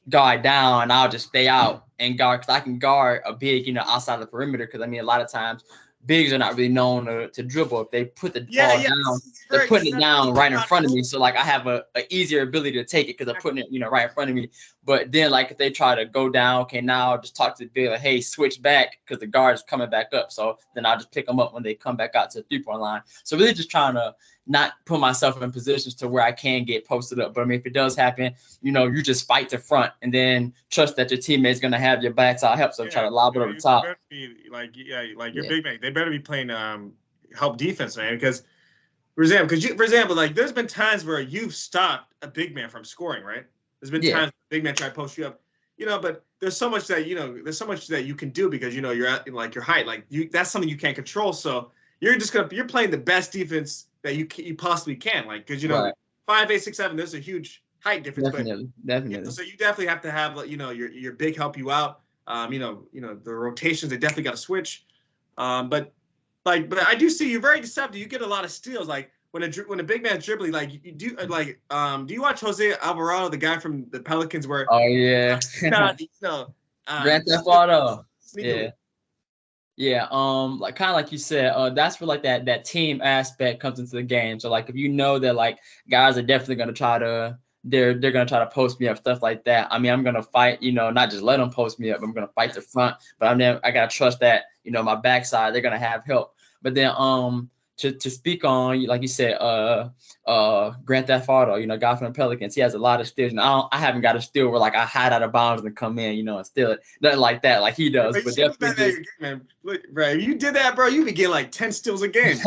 guard down and I'll just stay out and guard, because I can guard a big, outside the perimeter. Because I mean, a lot of times bigs are not really known to dribble. If they put the ball down, they're putting it down right in front of me. So like I have a easier ability to take it because they're putting it, right in front of me. But then like if they try to go down, okay, now I'll just talk to the big, like, hey, switch back, because the guard is coming back up. So then I'll just pick them up when they come back out to the 3-point line. So really just trying to not put myself in positions to where I can get posted up. But I mean, if it does happen, you just fight to front and then trust that your teammate's gonna have your back, so I'll help them try to lob it over the top. Like your big man, they better be playing help defense, man. Because for example, like there's been times where you've stopped a big man from scoring, right? There's been times big man try to post you up, but there's so much that you can do because you're at like your height, like that's something you can't control. So you're playing the best defense that you possibly can, like, because 5'8", 6'7", there's a huge height difference. Definitely. So you definitely have to have your big help you out. The rotations, they definitely got to switch. But I do see you're very deceptive. You get a lot of steals. Like when a big man's dribbling, like you do do you watch Jose Alvarado, the guy from the Pelicans, where Grand Theft Auto. Yeah, like kind of like you said, that's where like that team aspect comes into the game. So like if that like guys are definitely gonna try to they're gonna try to post me up, stuff like that. I mean, I'm gonna fight, not just let them post me up. I'm gonna fight the front, but I gotta trust that my backside they're gonna have help. But then to speak on, like you said, Grand Theft Auto, guy from the Pelicans, he has a lot of steals. And I haven't got a steal where like I hide out of bounds and come in, and steal it. Nothing like that, like he does. But definitely, bro, if you did that, bro, you be getting like 10 steals a game.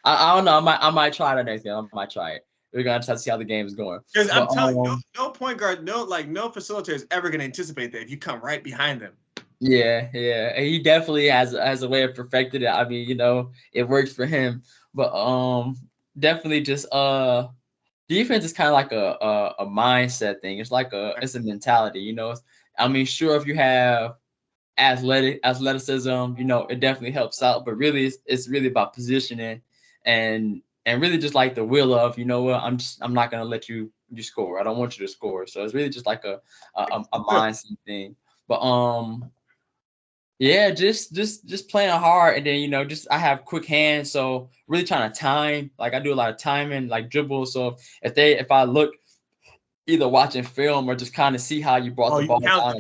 I don't know. I might try that next game. I might try it. We're gonna try to see how the game is going. Because I'm telling you, no point guard, no facilitator is ever gonna anticipate that if you come right behind them. Yeah. And he definitely has a way of perfecting it. I mean, it works for him. But definitely just defense is kind of like a mindset thing. It's like it's a mentality, I mean, sure, if you have athleticism, it definitely helps out. But really it's really about positioning and really just like the will of, I'm not gonna let you score. I don't want you to score. So it's really just like a mindset thing. But yeah, just playing hard, and then just I have quick hands, so really trying to time. Like I do a lot of timing, like dribbles. So if I look either watching film or just kind of see how you brought the ball down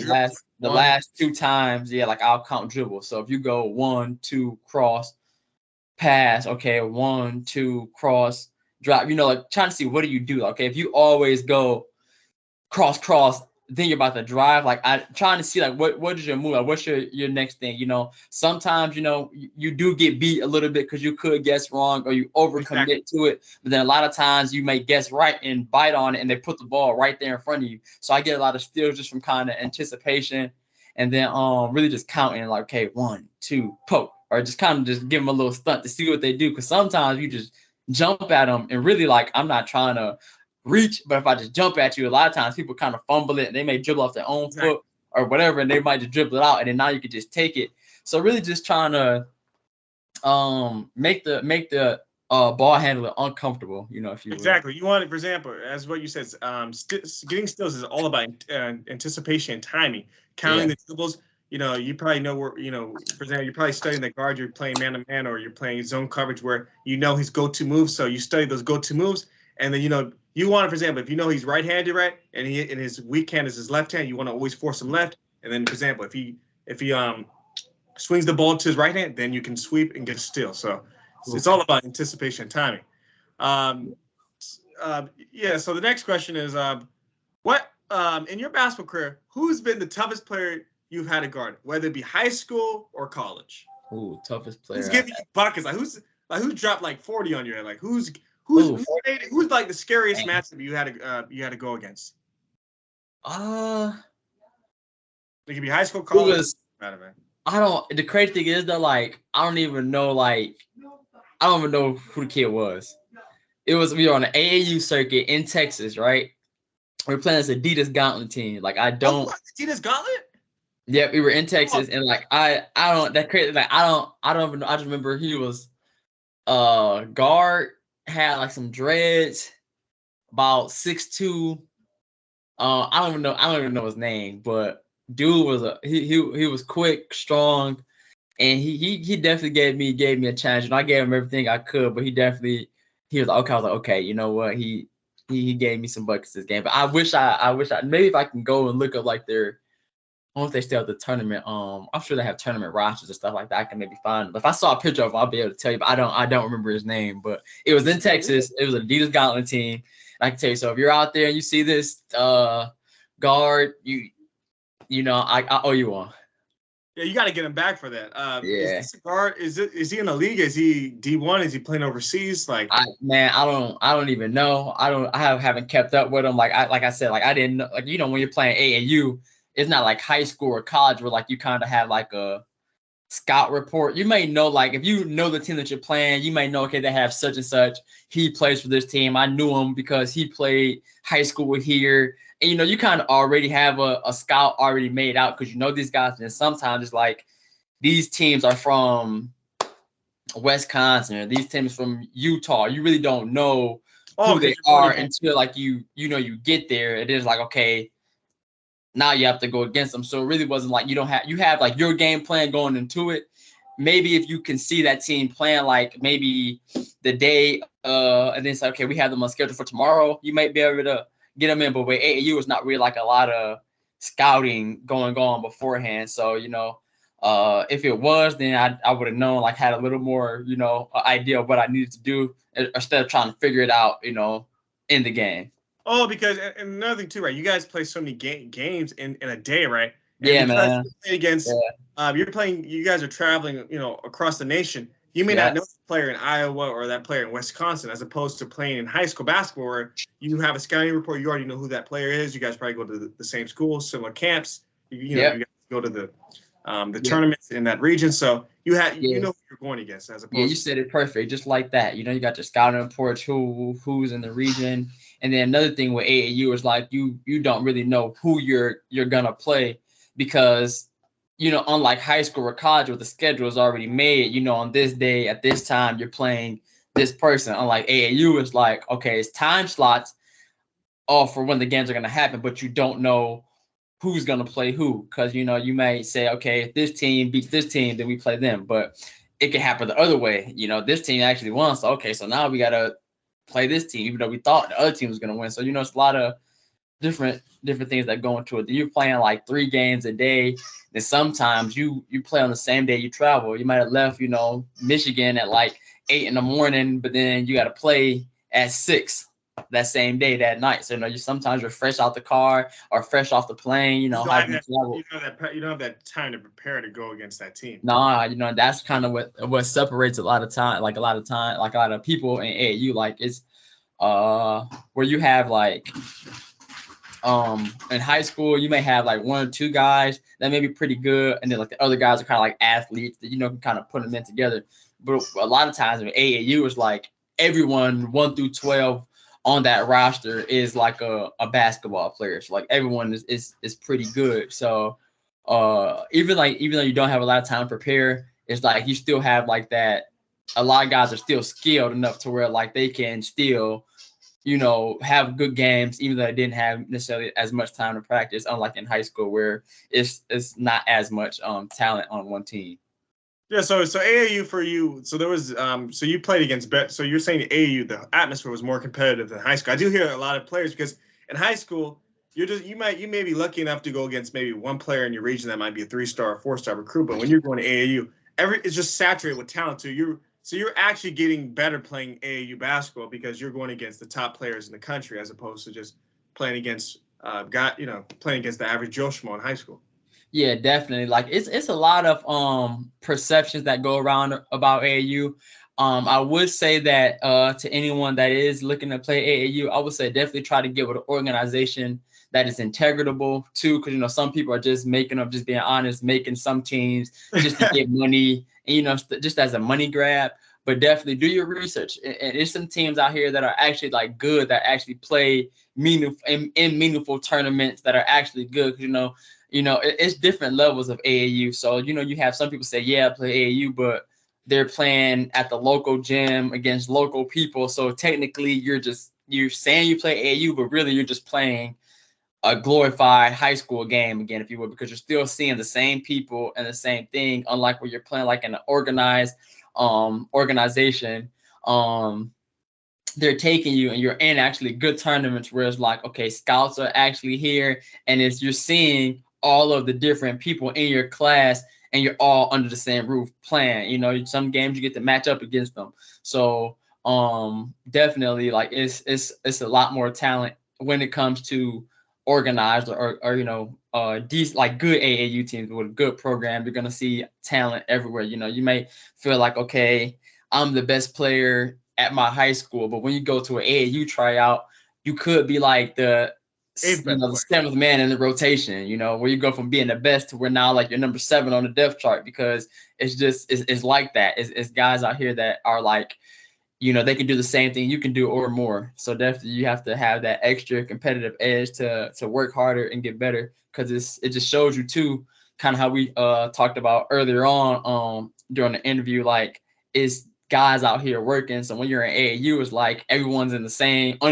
the last 2 times, like I'll count dribbles. So if you go 1, 2, cross, pass, okay, 1, 2, cross, drop. Like trying to see what do you do. Okay, if you always go cross, then you're about to drive. Like I trying to see like what is your move? Like what's your next thing? Sometimes you do get beat a little bit because you could guess wrong or you overcommit to it. But then a lot of times you may guess right and bite on it, and they put the ball right there in front of you. So I get a lot of steals just from kind of anticipation, and then really just counting like, okay, 1, 2, poke, or just kind of just give them a little stunt to see what they do. Because sometimes you just jump at them and really like I'm not trying to reach, but if I just jump at you, a lot of times people kind of fumble it and they may dribble off their own foot or whatever, and they might just dribble it out, and then now you can just take it. So really just trying to make the ball handler uncomfortable, if you exactly will. You want it, for example, as what you said, getting steals is all about anticipation and timing, counting the dribbles. You probably know where, for example, you're probably studying the guard, you're playing man to man, or you're playing zone coverage where his go-to moves, so you study those go-to moves. And then, you want to, for example, if he's right-handed, right, and his weak hand is his left hand, you want to always force him left. And then, for example, if he swings the ball to his right hand, then you can sweep and get a steal. So it's all about anticipation and timing. So the next question is, what in your basketball career, who's been the toughest player you've had to guard, whether it be high school or college? Ooh, toughest player. Who's giving you buckets? Who's dropped like 40 on your head? Like who's like the scariest matchup you had to go against? It could be high school, college. The crazy thing is that like I don't even know who the kid was. We were on the AAU circuit in Texas, right? We were playing this Adidas Gauntlet team. Like I don't Adidas Gauntlet? Yeah, we were in Texas, and like I don't that crazy like I don't even know. I just remember he was guard, had like some dreads, about 6'2". I don't even know his name, but dude was he was quick, strong, and he definitely gave me a challenge. And I gave him everything I could, but he was like, okay. I was like, okay, you know what? He gave me some buckets this game. But I wish I maybe if I can go and look up like their I don't know if they still have the tournament. I'm sure they have tournament rosters and stuff like that. I can maybe find them. If I saw a picture of him, I'll be able to tell you. But I don't remember his name. But it was in Texas. It was an Adidas Gauntlet team. And I can tell you. So if you're out there and you see this guard, you know I owe you one. Yeah, you got to get him back for that. Is Yeah. this a guard? Is he in the league? Is he D1? Is he playing overseas? Like, I don't even know. Haven't kept up with him. Like I said, like I didn't know, like when you're playing AAU, it's not like high school or college where like you kind of have like a scout report. You may know, like if you know the team that you're playing, you may know, okay, they have such and such. He plays for this team. I knew him because he played high school here. And you kind of already have a scout already made out because you know these guys. And sometimes it's like these teams are from Wisconsin or these teams from Utah. You really don't know who they are until like you get there. It is like, okay, now you have to go against them. So it really wasn't like you have like your game plan going into it. Maybe if you can see that team playing like maybe the day and then say, okay, we have them on schedule for tomorrow, you might be able to get them in. But with AAU, it's not really like a lot of scouting going on beforehand. So, if it was, then I would have known, like had a little more, idea of what I needed to do instead of trying to figure it out, in the game. Oh, because and another thing too, right? You guys play so many games in a day, right? And Yeah, because man. you play against, you guys are traveling, across the nation. You may not know the player in Iowa or that player in Wisconsin, as opposed to playing in high school basketball, where you have a scouting report. You already know who that player is. You guys probably go to the same schools, similar camps. You guys go to the tournaments in that region, so you know who you're going against, as opposed. You said it perfect, just like that. You got your scouting reports, who's in the region, and then another thing with AAU is like you don't really know who you're gonna play because unlike high school or college where the schedule is already made. On this day at this time you're playing this person. Unlike AAU, it's like, okay, it's time slots for when the games are gonna happen, but you don't know who's going to play who, because you may say, okay, if this team beats this team, then we play them, but it can happen the other way. This team actually won, so okay, so now we got to play this team, even though we thought the other team was going to win. So it's a lot of different things that go into it. You're playing like 3 games a day, and sometimes you play on the same day you travel. You might have left Michigan at like 8 a.m, but then you got to play at 6 that same day, that night. So you sometimes you're fresh out the car or fresh off the plane. You don't have that time to prepare to go against that team. No, that's kind of what separates a lot of people in AAU. Like it's where you have like in high school you may have like 1 or 2 guys that may be pretty good, and then like the other guys are kind of like athletes that can kind of put them in together. But a lot of times in AAU is like everyone 1 through 12 on that roster is like a basketball player. So like everyone is pretty good. So even though you don't have a lot of time to prepare, it's like you still have like that. A lot of guys are still skilled enough to where like they can still have good games, even though they didn't have necessarily as much time to practice, unlike in high school where it's not as much talent on one team. Yeah, so AAU for you, so there was so you played against so you're saying AAU, the atmosphere was more competitive than high school. I do hear a lot of players, because in high school you may be lucky enough to go against maybe one player in your region that might be a 3-star or 4-star recruit, but when you're going to AAU, it's just saturated with talent too. So you're actually getting better playing AAU basketball because you're going against the top players in the country, as opposed to just playing against playing against the average Joe Schmo in high school. Yeah, definitely. Like it's a lot of perceptions that go around about AAU. I would say that to anyone that is looking to play AAU, I would say definitely try to get with an organization that is integratable too, because some people are just just being honest, making some teams just to get money, and just as a money grab. But definitely do your research. And there's some teams out here that are actually like good, that actually play meaningful in meaningful tournaments, that are actually good. it's different levels of AAU. So, you have some people say, yeah, I play AAU, but they're playing at the local gym against local people. So technically you're saying you play AAU, but really you're just playing a glorified high school game again, if you would, because you're still seeing the same people and the same thing, unlike where you're playing like in an organized organization. They're taking you and you're in actually good tournaments where it's like, okay, scouts are actually here, and you're seeing all of the different people in your class and you're all under the same roof playing. Some games you get to match up against them. So definitely, like, it's a lot more talent when it comes to organized or these like good AAU teams with a good program. You're gonna see talent everywhere. You may feel like, okay, I'm the best player at my high school, but when you go to an AAU tryout, you could be like the seventh man in the rotation, where you go from being the best to where now like you're number 7 on the depth chart, because it's like that. It's guys out here that are like, they can do the same thing you can do or more. So definitely you have to have that extra competitive edge to work harder and get better, because it just shows you too, kind of how we talked about earlier on during the interview, like, it's guys out here working. So when you're in AAU, it's like everyone's under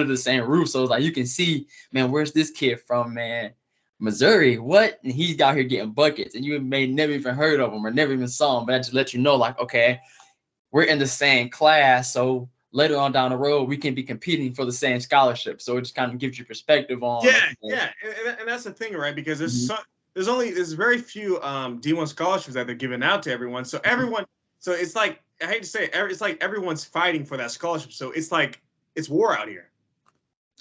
the same roof. So it's like you can see, man, where's this kid from, man? Missouri, what? And he's out here getting buckets, and you may never even heard of him or never even saw him, but that just lets you know, like, okay, we're in the same class, so later on down the road we can be competing for the same scholarship. So it just kind of gives you perspective on and that's the thing, right? Because there's very few D1 scholarships that they're giving out to everyone. So so it's like, I hate to say it, it's like everyone's fighting for that scholarship. So it's like it's war out here.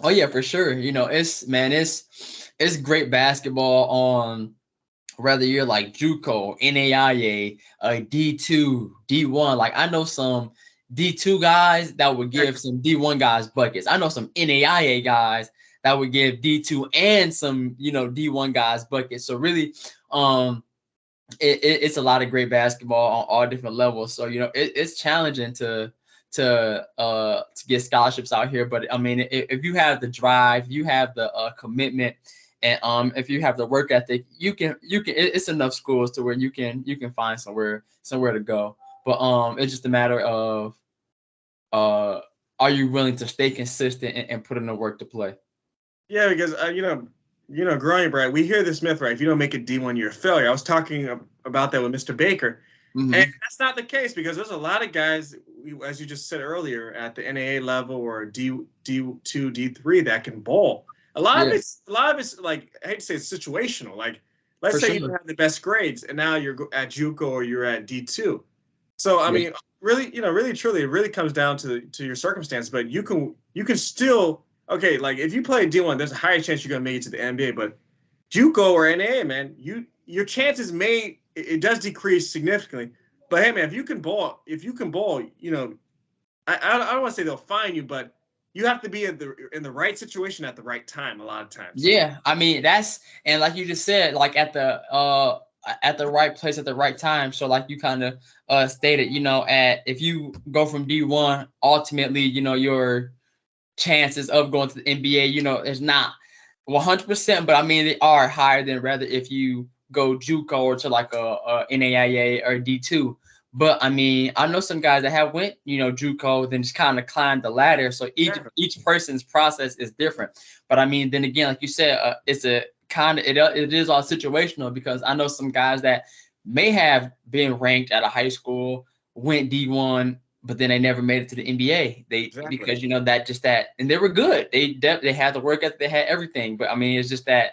Oh yeah, for sure. It's great basketball on whether you're like JUCO, NAIA, D2, D1. Like, I know some D2 guys that would give some D1 guys buckets. I know some NAIA guys that would give D2 and some, D1 guys buckets. So really, it's a lot of great basketball on all different levels. So, it's challenging to get scholarships out here. But I mean, if you have the drive, you have the commitment, and if you have the work ethic, you can it's enough schools to where you can find somewhere to go. But it's just a matter of are you willing to stay consistent and put in the work to play? Yeah, because growing up, right, we hear this myth, right? If you don't make it D1, you're a failure. I was talking about that with Mr. Baker. Mm-hmm. And that's not the case, because there's a lot of guys, as you just said earlier, at the NAA level or D2, D3 that can bowl. A lot of it's like, I hate to say it's situational. Like, let's say you don't have the best grades and now you're at JUCO or you're at D2. So I mean, really, really truly, it really comes down to your circumstance. But you can still, okay, like if you play D1, there's a higher chance you're gonna make it to the NBA. But JUCO or NAA, man, your chances it does decrease significantly. But hey, man, if you can ball, I don't want to say they'll find you, but you have to be in the right situation at the right time a lot of times. Yeah, I mean, and like you just said, like at the right place at the right time. So like you kind of stated, if you go from D1, ultimately, your chances of going to the NBA, it's not 100%, but I mean, they are higher than rather if you go JUCO or to like a NAIA or D2. But I mean, I know some guys that have went, JUCO, then just kind of climbed the ladder. So each person's process is different. But I mean, then again, like you said, it's a kind of it is all situational, because I know some guys that may have been ranked at a high school, went D1, but then they never made it to the NBA. Because and they were good. They had the work ethic, they had everything. But I mean, it's just that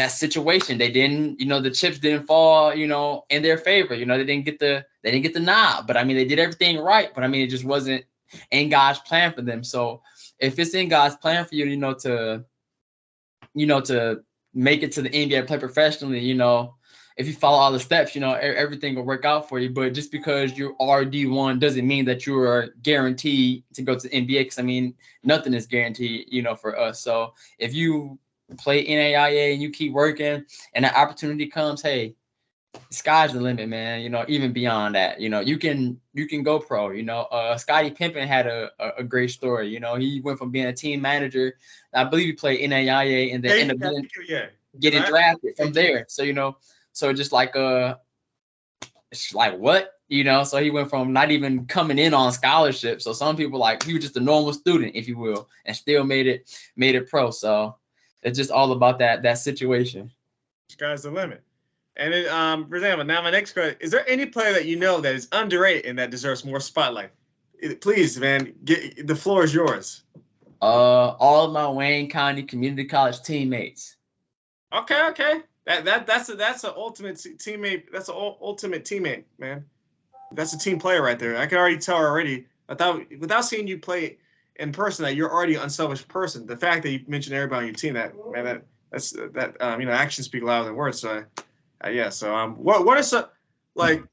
situation. They didn't, the chips didn't fall, in their favor. They didn't get the nod. But I mean, they did everything right. But I mean, it just wasn't in God's plan for them. So if it's in God's plan for you, to make it to the NBA, play professionally, if you follow all the steps, everything will work out for you. But just because you are D1 doesn't mean that you are guaranteed to go to the NBA. Because I mean, nothing is guaranteed, for us. So if you play NAIA and you keep working and the opportunity comes, hey, the sky's the limit, man. Even beyond that, you can go pro. Scottie Pippen had a great story. He went from being a team manager. I believe he played NAIA and then ended up getting drafted from there. So, so just like it's like what? So he went from not even coming in on scholarship. So some people like he was just a normal student, if you will, and still made it pro. So it's just all about that situation. Sky's the limit. And it, for example, now my next question: is there any player that you know that is underrated and that deserves more spotlight? Please, man, the floor is yours. All of my Wayne County Community College teammates. Okay. That's an ultimate teammate. That's an ultimate teammate, man. That's a team player right there. I can already tell already without seeing you play in person that you're already an unselfish person. The fact that you mentioned everybody on your team, actions speak louder than words. So, yeah. So, what are some like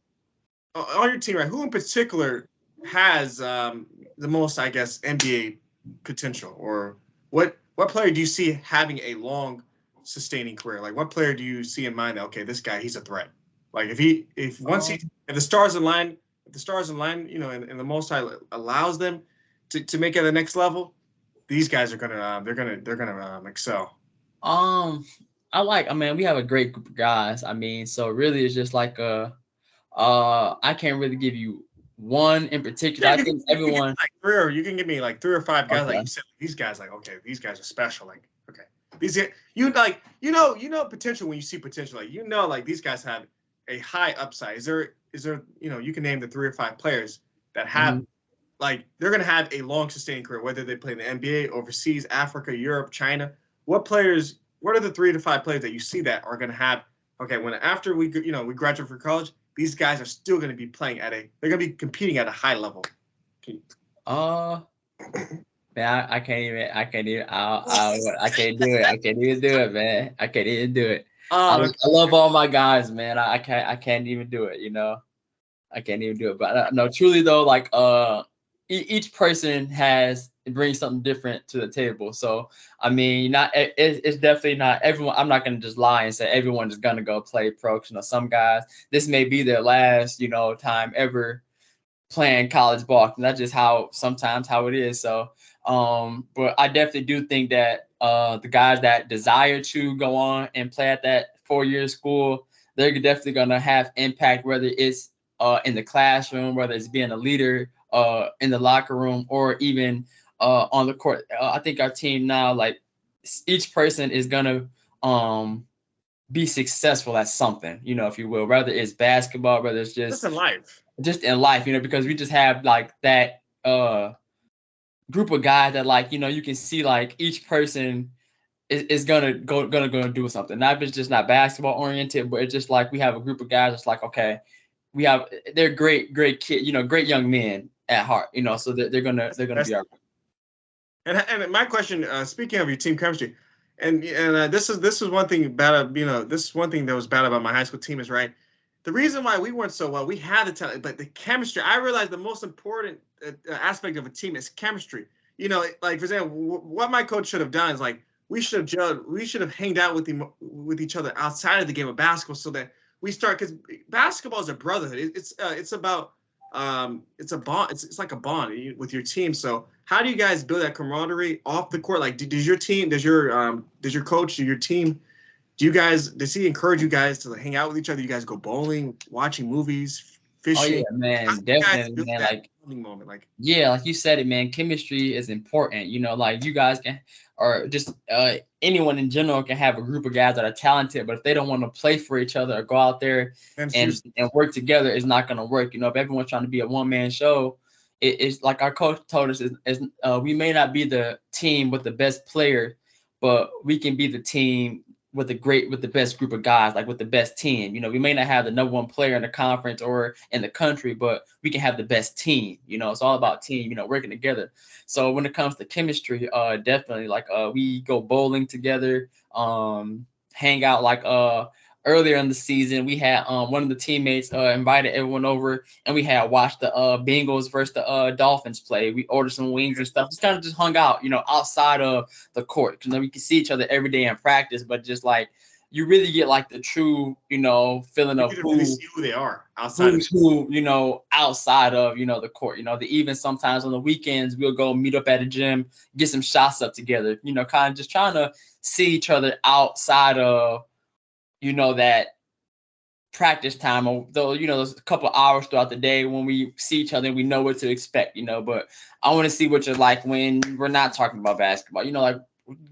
on your team, right? Who in particular has the most, I guess, NBA potential, or what player do you see having a long sustaining career? Like, what player do you see in mind that, okay, this guy, he's a threat? Like, if the stars align, and the Most High allows them to make it to the next level, these guys are gonna excel. We have a great group of guys. So really it's just like I can't really give you one in particular. I think everyone you can give me like 3 or 5 guys. Okay. Like you said, these guys, like, okay, these guys are special. Like, okay, these potential when you see potential. Like, like these guys have a high upside. Is there you can name the 3 or 5 players that have like they're gonna have a long sustaining career, whether they play in the NBA, overseas, Africa, Europe, China. What are the 3 to 5 players that you see that are gonna have, okay, after we graduate from college, these guys are still going to be they're going to be competing at a high level. Man, I can't even do it. I can't even do it, man. I can't even do it. I love all my guys, man. I can't even do it, I can't even do it. But no, truly though, like each person brings something different to the table. So it's definitely not everyone. I'm not gonna just lie and say everyone is gonna go play pro. Some guys, this may be their last time ever playing college ball. And that's just sometimes how it is. So but I definitely do think that the guys that desire to go on and play at that 4-year school, they're definitely gonna have impact, whether it's in the classroom, whether it's being a leader in the locker room, or even on the court. I think our team now, like each person is gonna be successful at something, if you will, whether it's basketball, whether it's just in life, because we just have like that group of guys that like, you can see like each person is gonna do something. Not if it's just not basketball oriented, but it's just like we have a group of guys that's like, okay, they're great kids, great young men at heart, so they're gonna be our. And my question, speaking of your team chemistry, and this is one thing bad, this is one thing that was bad about my high school team is, right, the reason why we weren't so well, we had the talent, but the chemistry. I realized the most important aspect of a team is chemistry. Like for example, what my coach should have done is like we should have hanged out with each other outside of the game of basketball, so that we start, because basketball is a brotherhood. It's about it's a bond. It's like a bond with your team. So how do you guys build that camaraderie off the court? Like, does your coach, your team, does he encourage you guys to hang out with each other? You guys go bowling, watching movies, fishing? Oh yeah, man, definitely, man. Like moment, like you said it, man. Chemistry is important. Like you guys can, or just anyone in general can have a group of guys that are talented, but if they don't want to play for each other or go out there and work together, it's not going to work. If everyone's trying to be a one-man show, it's like our coach told us, we may not be the team with the best player, but we can be the team with the best group of guys, like with the best team. We may not have the number 1 player in the conference or in the country, but we can have the best team. It's all about team, working together. So when it comes to chemistry, definitely like we go bowling together, hang out. Like earlier in the season, we had one of the teammates invited everyone over, and we had watched the Bengals versus the Dolphins play. We ordered some wings and stuff. Just kind of hung out, outside of the court. We can see each other every day in practice, but just like you really get like the true, feeling You of get to really see who they are outside of who's who, outside of, the court. Even sometimes on the weekends we'll go meet up at the gym, get some shots up together, kind of just trying to see each other outside of, that practice time, or though, those couple of hours throughout the day when we see each other and we know what to expect, but I want to see what you're like when we're not talking about basketball, like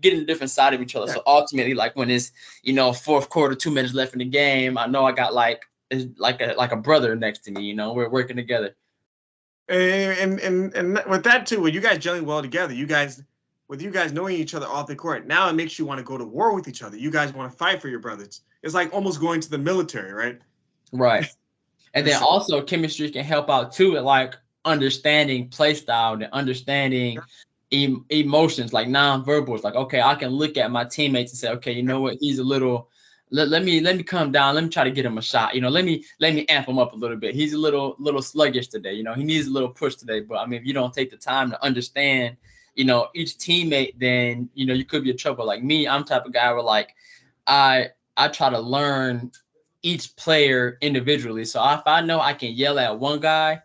getting a different side of each other. Yeah. So ultimately, like when it's, fourth quarter, 2 minutes left in the game, I know I got like a brother next to me, we're working together. And with that too, when you guys gelling well together, with you guys knowing each other off the court, now it makes you want to go to war with each other. You guys want to fight for your brothers. It's like almost going to the military, right? Right. And then also chemistry can help out too, at like understanding play style and understanding emotions, like non-verbals. Like, okay, I can look at my teammates and say, okay, you know what, he's a little. Let me come down. Let me try to get him a shot. Let me amp him up a little bit. He's a little sluggish today. He needs a little push today. But I mean, if you don't take the time to understand, each teammate, then you could be in trouble. Like me, I'm the type of guy where like I try to learn each player individually. So if I know I can yell at one guy,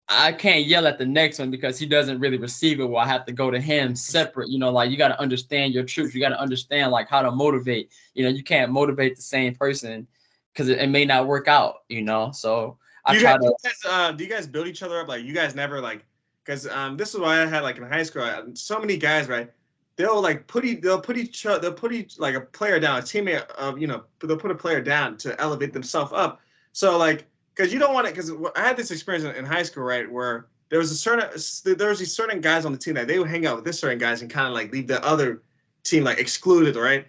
I can't yell at the next one because he doesn't really receive it. Well, I have to go to him separate. Like you got to understand your troops. You got to understand like how to motivate. You can't motivate the same person because it may not work out. So do you guys build each other up? Like you guys never like, because this is why I had like in high school, so many guys, right? They'll put like a player down, a teammate of, they'll put a player down to elevate themselves up. So like, because you don't want to, because I had this experience in high school, right, where there was these certain guys on the team that they would hang out with this certain guys and kind of like leave the other team like excluded, right?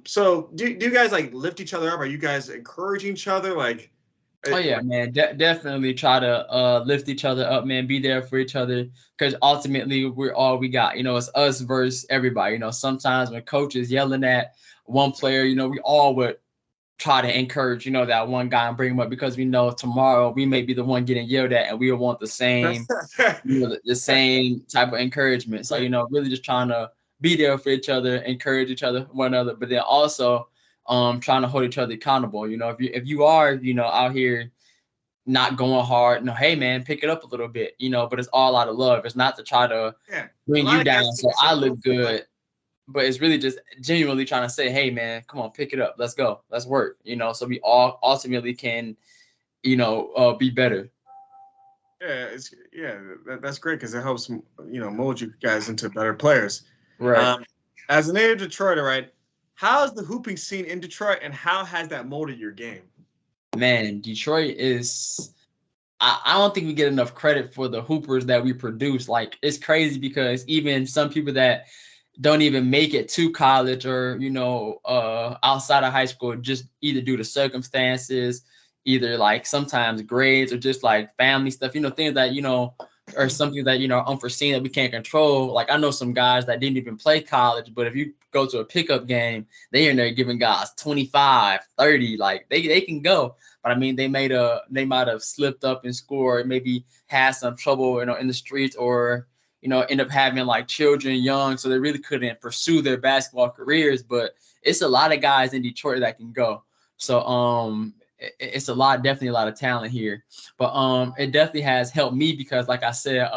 So do you guys like lift each other up? Are you guys encouraging each other? Like, oh yeah, man, definitely try to lift each other up, man. Be there for each other, because ultimately we're all we got. It's us versus everybody. Sometimes when coach is yelling at one player, we all would try to encourage, that one guy and bring him up, because we know tomorrow we may be the one getting yelled at and we will want the same, the same type of encouragement. So, really just trying to be there for each other, encourage each other, one another, but then also trying to hold each other accountable. If you are, out here not going hard, hey man, pick it up a little bit, but it's all out of love. It's not to try to bring you down so I look good. But it's really just genuinely trying to say, hey, man, come on, pick it up. Let's go. Let's work, so we all ultimately can, be better. Yeah, that's great because it helps, mold you guys into better players. Right. As a native Detroiter, right, how's the hooping scene in Detroit and how has that molded your game? Man, Detroit is, I don't think we get enough credit for the hoopers that we produce. Like, it's crazy because even some people that don't even make it to college or, outside of high school, just either due to circumstances, either like sometimes grades or just like family stuff, things that, or something that, unforeseen that we can't control. Like I know some guys that didn't even play college, but if you go to a pickup game, they in there giving guys 25, 30, like they can go. But I mean, they might have slipped up and scored, maybe had some trouble, in the streets, or end up having like children young, so they really couldn't pursue their basketball careers. But it's a lot of guys in Detroit that can go. So it's definitely a lot of talent here. But it definitely has helped me because, like I said,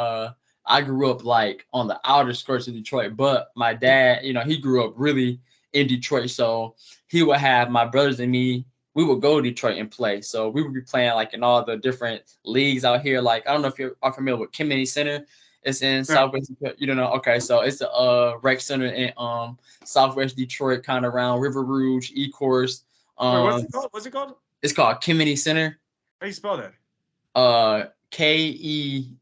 I grew up like on the outer skirts of Detroit, but my dad, he grew up really in Detroit. So he would have my brothers and me, we would go to Detroit and play. So we would be playing like in all the different leagues out here. Like, I don't know if you are familiar with Kennedy Center. It's in Southwest. You don't know? Okay, so it's a rec center in Southwest Detroit, kind of around River Rouge, Ecorse. What's it called? It's called Kennedy Center. How do you spell that? Kemmeny.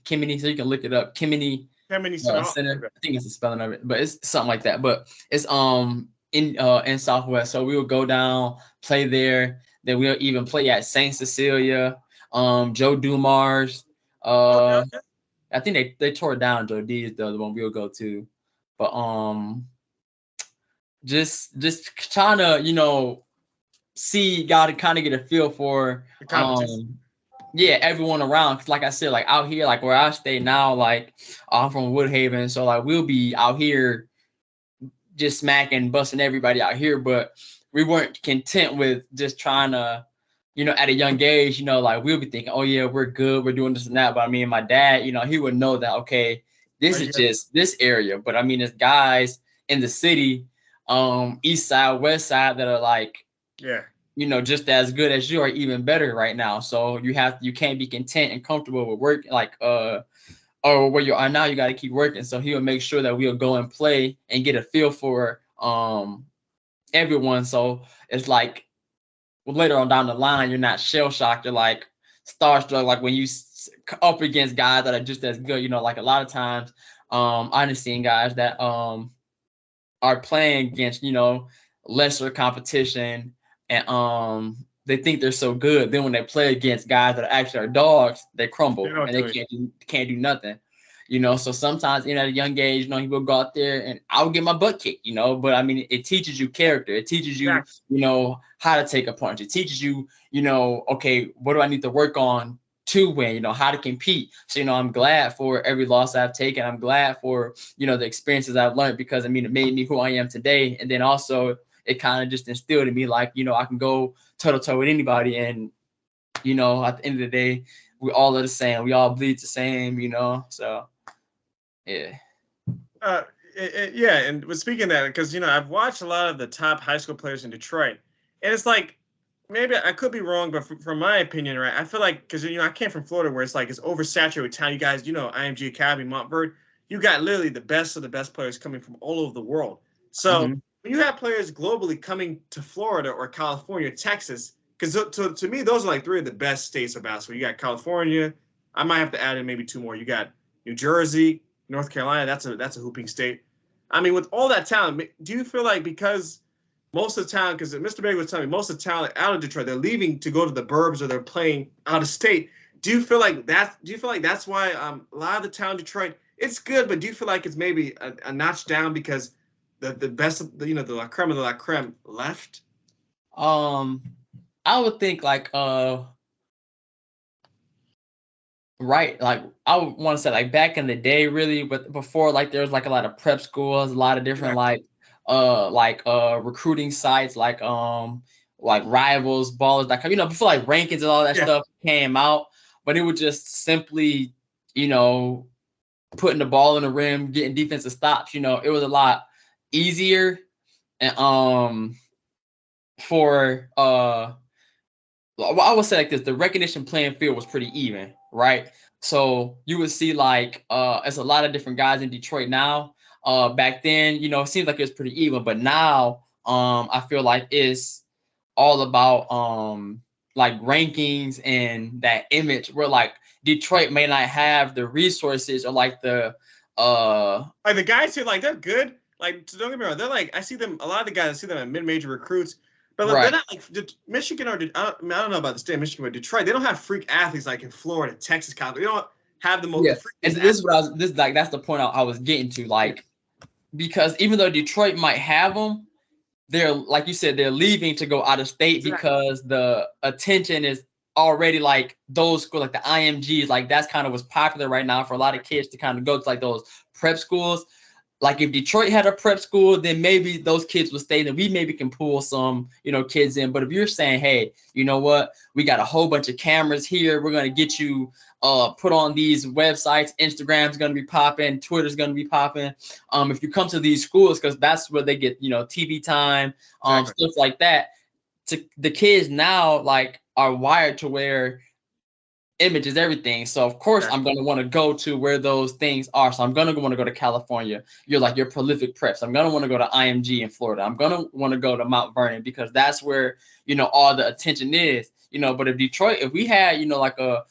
Kennedy. So you can look it up. Kennedy Center. I think it's the spelling of it, but it's something like that. But it's in Southwest. So we will go down, play there. Then we'll even play at Saint Cecilia. Joe Dumars. I think they tore down Joe D is the other one we'll go to. But just trying to, see, got to kind of get a feel for everyone around. Cause like I said, like out here, like where I stay now, like I'm from Woodhaven, so like we'll be out here just smacking, busting everybody out here, but we weren't content with just trying to, at a young age, like we'll be thinking, oh yeah, we're good, we're doing this and that. But I mean, my dad, he would know that, okay, this is just this area. But I mean, there's guys in the city, east side, west side that are like, just as good as you, or even better right now. So you can't be content and comfortable with work, like or where you are now. You got to keep working. So he'll make sure that we'll go and play and get a feel for everyone. So it's like, well, later on down the line, you're not shell shocked. You're like starstruck, like when you up against guys that are just as good. Like a lot of times, I've seen guys that are playing against lesser competition, and they think they're so good. Then when they play against guys that actually are dogs, they crumble and they can't do nothing. So sometimes at a young age, he will go out there and I'll get my butt kicked, but I mean, it teaches you character. It teaches you, how to take a punch. It teaches you, okay, what do I need to work on to win, how to compete. So, I'm glad for every loss I've taken. I'm glad for, the experiences I've learned, because I mean, it made me who I am today. And then also it kind of just instilled in me, like, I can go toe to toe with anybody. And, at the end of the day, we all are the same. We all bleed the same, so. Yeah. Yeah, and speaking of that, because I've watched a lot of the top high school players in Detroit, and it's like, maybe I could be wrong, but from my opinion, right, I feel like, because I came from Florida, where it's like it's oversaturated with town. You guys, IMG Academy, Montverde, you got literally the best of the best players coming from all over the world. So when you have players globally coming to Florida or California, Texas, because to me those are like three of the best states of basketball. You got California. I might have to add in maybe two more. You got New Jersey, North Carolina. That's a hooping state. I mean, with all that talent, do you feel like, because most of the talent, because Mr. Baker was telling me, most of the talent out of Detroit, they're leaving to go to the burbs, or they're playing out of state. Do you feel like that's why a lot of the talent in Detroit, it's good, but do you feel like it's maybe a notch down because the best of the la creme of the la creme left? I would think like right, like I would want to say like back in the day, really, but before, like there was like a lot of prep schools, a lot of different recruiting sites, like Rivals, Ballers.com, before like rankings and all that stuff came out. But it was just simply, putting the ball in the rim, getting defensive stops. It was a lot easier, and for well, I would say like this: the recognition playing field was pretty even, right? So you would see like it's a lot of different guys in Detroit now. Back then, it seems like it was pretty even, but now I feel like it's all about like rankings and that image, where like Detroit may not have the resources, or like the guys who like they're good. Like, don't get me wrong, they're like, I see them, a lot of the guys, I see them at mid-major recruits. But they're not like Michigan, or I don't know about the state of Michigan, but Detroit, they don't have freak athletes like in Florida, Texas, California. They don't have the most. Yeah, and this is what that's the point I was getting to, like, because even though Detroit might have them, they're, like you said, they're leaving to go out of state because the attention is already like those schools, like the IMGs, like that's kind of what's popular right now for a lot of kids to kind of go to like those prep schools. Like if Detroit had a prep school, then maybe those kids would stay. Then we maybe can pull some, kids in. But if you're saying, hey, you know what, we got a whole bunch of cameras here, we're gonna get you put on these websites. Instagram's gonna be popping, Twitter's gonna be popping. If you come to these schools, because that's where they get, TV time, stuff like that. The kids now like are wired to where image is everything. So of course I'm going to want to go to where those things are. So I'm going to want to go to California. You're prolific preps. I'm going to want to go to IMG in Florida. I'm going to want to go to Mount Vernon, because that's where, all the attention is, but if Detroit, if we had, like a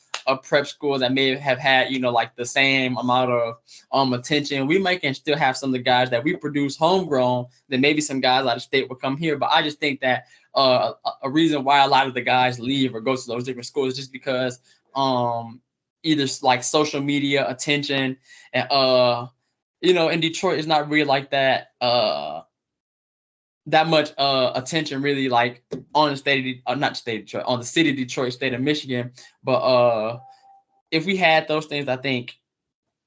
prep school that may have had, like the same amount of attention, we might can still have some of the guys that we produce homegrown, then maybe some guys out of state will come here. But I just think that a reason why a lot of the guys leave or go to those different schools is just because either like social media attention, and in Detroit it's not really like that that much attention really, like on the state of, not state of Detroit, on the city of Detroit, state of Michigan. But if we had those things, I think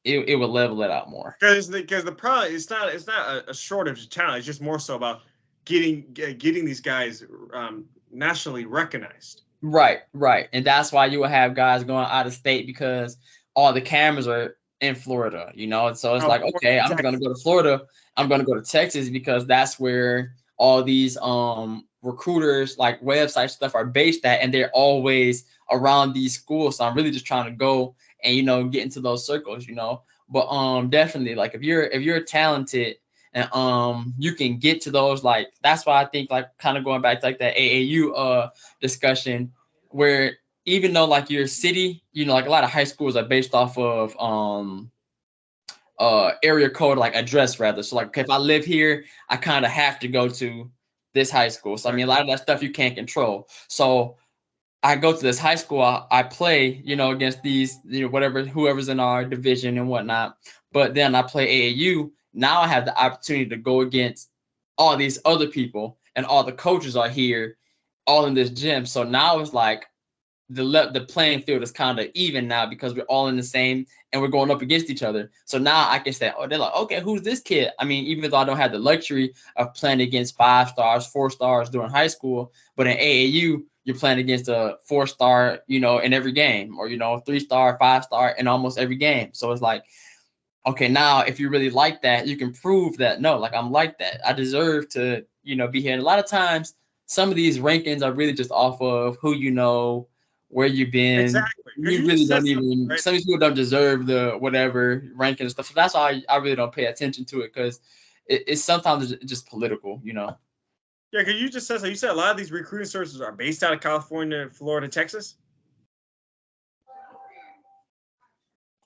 it would level it out more. Because the problem it's not a shortage of talent. It's just more so about getting these guys nationally recognized. Right, right. And that's why you will have guys going out of state because all the cameras are in Florida, you know? And so it's like, okay, I'm going to go to Florida. I'm going to go to Texas because that's where all these recruiters, like website stuff are based at, and they're always around these schools. So I'm really just trying to go and, you know, get into those circles, you know? But definitely, like if you're talented and you can get to those, like that's why I think, like, kind of going back to like that AAU discussion, where even though like your city, you know, like a lot of high schools are based off of area code, like address rather. So like, okay, if I live here, I kind of have to go to this high school. So I mean, a lot of that stuff you can't control. So I go to this high school, I play, you know, against these, you know, whoever's in our division and whatnot. But then I play AAU. Now I have the opportunity to go against all these other people, and all the coaches are here, all in this gym. So now it's like the playing field is kind of even now because we're all in the same and we're going up against each other. So now I can say, oh, they're like, okay, who's this kid? I mean, even though I don't have the luxury of playing against 5 stars, 4 stars during high school, but in AAU, you're playing against a 4-star, you know, in every game, or, you know, 3-star, 5-star in almost every game. So it's like, okay, now if you really like that, you can prove that, no, like I'm like that. I deserve to, you know, be here. And a lot of times, some of these rankings are really just off of who you know, where you've been. Exactly. You really don't even, right? Some people don't deserve the whatever ranking and stuff. So that's why I really don't pay attention to it, because it's sometimes just political, you know. Yeah, because you just said so. You said a lot of these recruiting services are based out of California, Florida, Texas.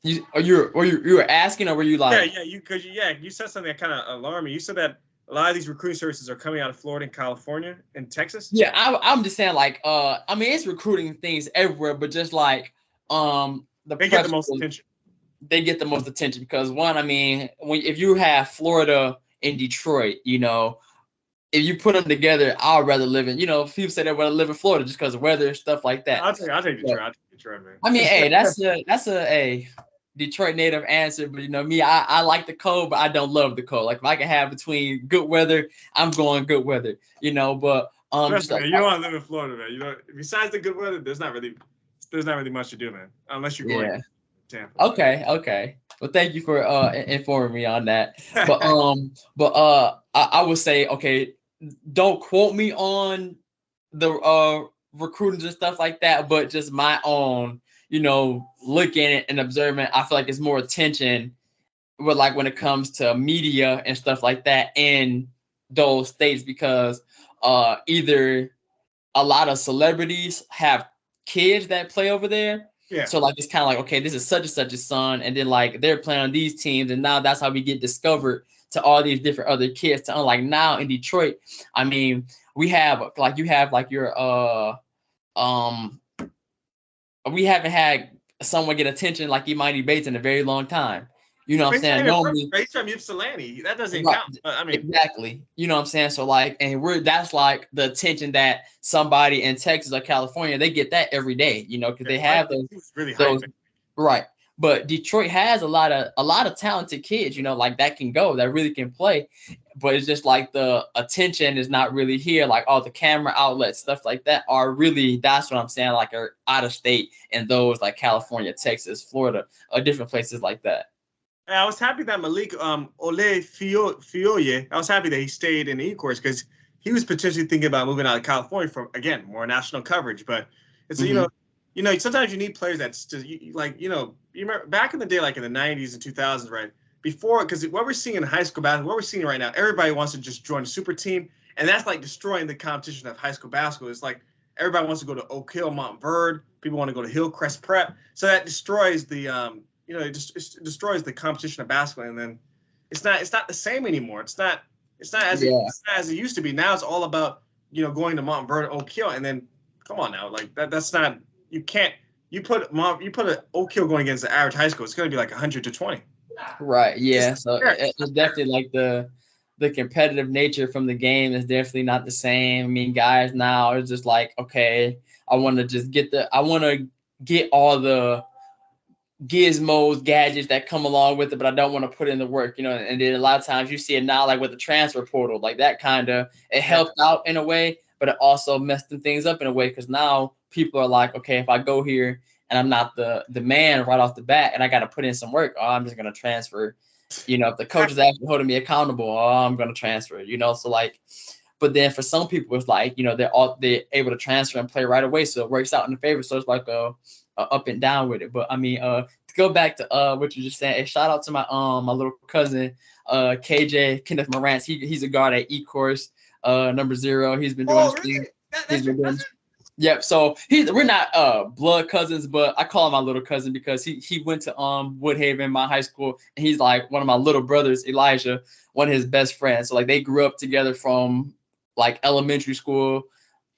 You were asking, or were you like? You said something that kind of alarmed me. You said that a lot of these recruiting services are coming out of Florida and California and Texas. Yeah, I'm just saying, like, I mean, it's recruiting things everywhere, but just like they get the most attention. They get the most attention because, one, I mean, if you have Florida and Detroit, you know, if you put them together, I'd rather live in, you know, people say they'd rather live in Florida just because of weather, stuff like that. I'll take Detroit. I'll take Detroit, man. I mean, hey, that's a Detroit native answer, but you know me, I like the cold, but I don't love the cold. Like if I can have between good weather, I'm going good weather, you know. But just like, you don't want to live in Florida, man. You know, besides the good weather, there's not really much to do, man. Unless you're going to Tampa. Okay. Well, thank you for informing me on that. But I would say, okay, don't quote me on the recruitings and stuff like that, but just my own, you know, looking at and observing, I feel like there's more attention with, like, when it comes to media and stuff like that in those states, because either a lot of celebrities have kids that play over there. Yeah. So like it's kind of like, okay, this is such and such a son, and then like they're playing on these teams, and now that's how we get discovered to all these different other kids. To unlike now in Detroit, I mean, we have like you have like your we haven't had someone get attention like Imani Bates in a very long time. You know what I'm saying? Normally, from Ypsilanti, that doesn't count. I mean, exactly. You know what I'm saying? So like, and that's like the attention that somebody in Texas or California, they get that every day. You know, because they have those really right. But Detroit has a lot of talented kids. You know, like that can go, that really can play. But it's just like the attention is not really here. Like all the camera outlets, stuff like that are really, that's what I'm saying, like are out of state, and those like California, Texas, Florida, or different places like that. I was happy that Malik Fioye, I was happy that he stayed in the E-course because he was potentially thinking about moving out of California for, again, more national coverage. But it's, you know, sometimes you need players that's just, like, you know, you remember back in the day, like in the 90s and 2000s, right? Before, because what we're seeing in high school basketball, what we're seeing right now, everybody wants to just join a super team. And that's like destroying the competition of high school basketball. It's like everybody wants to go to Oak Hill, Montverde. People want to go to Hillcrest Prep. So that destroys the, you know, it destroys the competition of basketball, and then it's not the same anymore. It's not as it used to be. Now it's all about, you know, going to Montverde, Oak Hill, and then come on now, like that's not, you can't, you put an Oak Hill going against the average high school, it's going to be like 100-20. Right. Yeah. So it's definitely like the competitive nature from the game is definitely not the same. I mean, guys now are just like, okay, I want to get all the gizmos, gadgets that come along with it, but I don't want to put in the work, you know. And then a lot of times you see it now, like with the transfer portal, like that kind of it helped out in a way, but it also messed things up in a way because now people are like, okay, if I go here and I'm not the man right off the bat, and I got to put in some work, oh, I'm just gonna transfer. You know, if the coach is actually holding me accountable, oh, I'm gonna transfer. You know, so like. But then for some people, it's like, you know, they're able to transfer and play right away, so it works out in the favor. So it's like a up and down with it. But I mean, to go back to what you just said, a shout out to my little cousin, KJ Kenneth Morantz. He's a guard at E-Course, number 0. He's been doing his thing. That's your cousin? Yep. So we're not blood cousins, but I call him my little cousin because he went to Woodhaven, my high school, and he's like one of my little brothers, Elisha, one of his best friends. So like they grew up together from like elementary school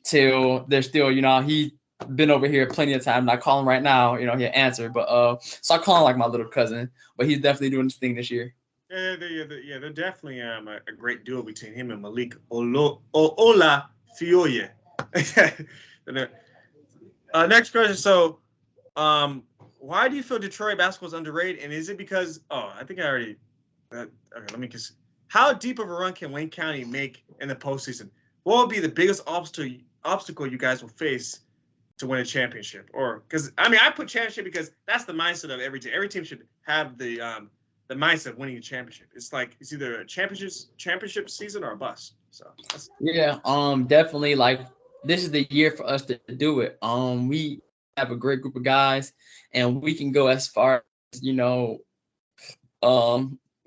till they're still, you know, he been over here plenty of time. And I call him right now, you know, he'll answer. But so I call him like my little cousin, but he's definitely doing his thing this year. Yeah, they're definitely a great duo between him and Malik Ola Fioye. Next question. So, why do you feel Detroit basketball is underrated? And is it because? Oh, I think I already. Okay, let me just. How deep of a run can Wayne County make in the postseason? What will be the biggest obstacle you guys will face to win a championship? Or because I mean, I put championship because that's the mindset of every team. Every team should have the mindset of winning a championship. It's like it's either a championship season or a bust. So yeah, definitely like this is the year for us to do it. We have a great group of guys, and we can go as far as, you know,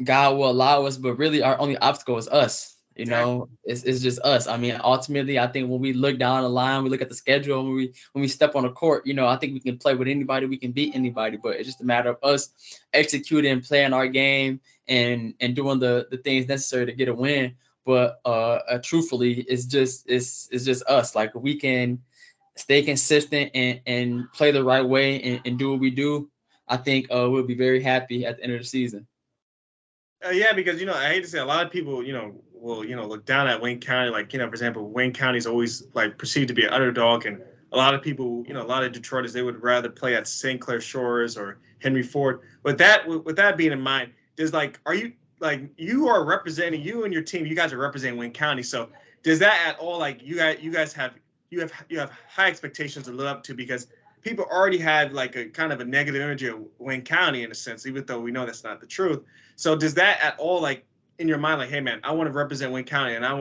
God will allow us, but really our only obstacle is us. You know, it's just us. I mean, ultimately, I think when we look down the line, we look at the schedule, when we step on the court, you know, I think we can play with anybody, we can beat anybody, but it's just a matter of us executing, playing our game, and doing the things necessary to get a win. But truthfully, it's just us. Like we can stay consistent and play the right way and do what we do. I think we'll be very happy at the end of the season. Yeah, because I hate to say a lot of people will look down at Wayne County, like for example, Wayne County is always like perceived to be an underdog, and a lot of people, a lot of Detroiters, they would rather play at St. Clair Shores or Henry Ford. With that being in mind, there's you are representing, you and your team, you guys are representing Wayne County. So does that at all, like you guys have high expectations to live up to, because people already have like a kind of a negative energy of Wayne County in a sense, even though we know that's not the truth. So does that at all, like in your mind, like, hey man, I want to represent Wayne County, and I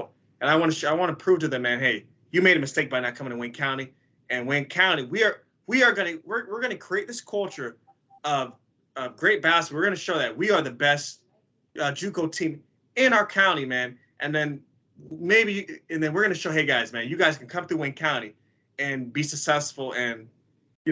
want to prove to them, man, hey, you made a mistake by not coming to Wayne County, and Wayne County, we're gonna create this culture of great basketball. We're gonna show that we are the best JUCO team in our county, man, and then we're gonna show, hey guys, man, you guys can come through Wayne County and be successful, and be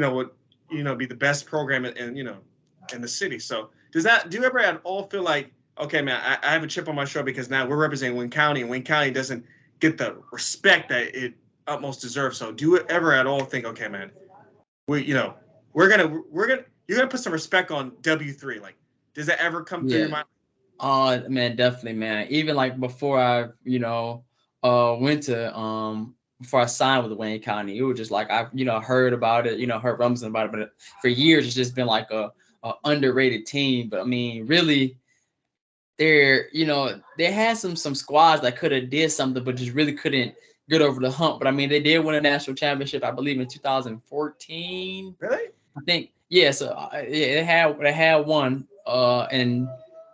the best program in the city. So do you ever at all feel like, okay, man, I have a chip on my shoulder because now we're representing Wayne County, and Wayne County doesn't get the respect that it utmost deserves? So do you ever at all think, okay, man, you're gonna put some respect on W3? Like, does that ever come through your mind? Man, definitely, man. Even like before I, went to before I signed with Wayne County, it was just like I, heard about it, heard rumblings about it, but for years it's just been like a underrated team. But I mean, really, they had some squads that could have did something, but just really couldn't get over the hump. But I mean, they did win a national championship, I believe, in 2014. Really? I think, yeah. So they had one, and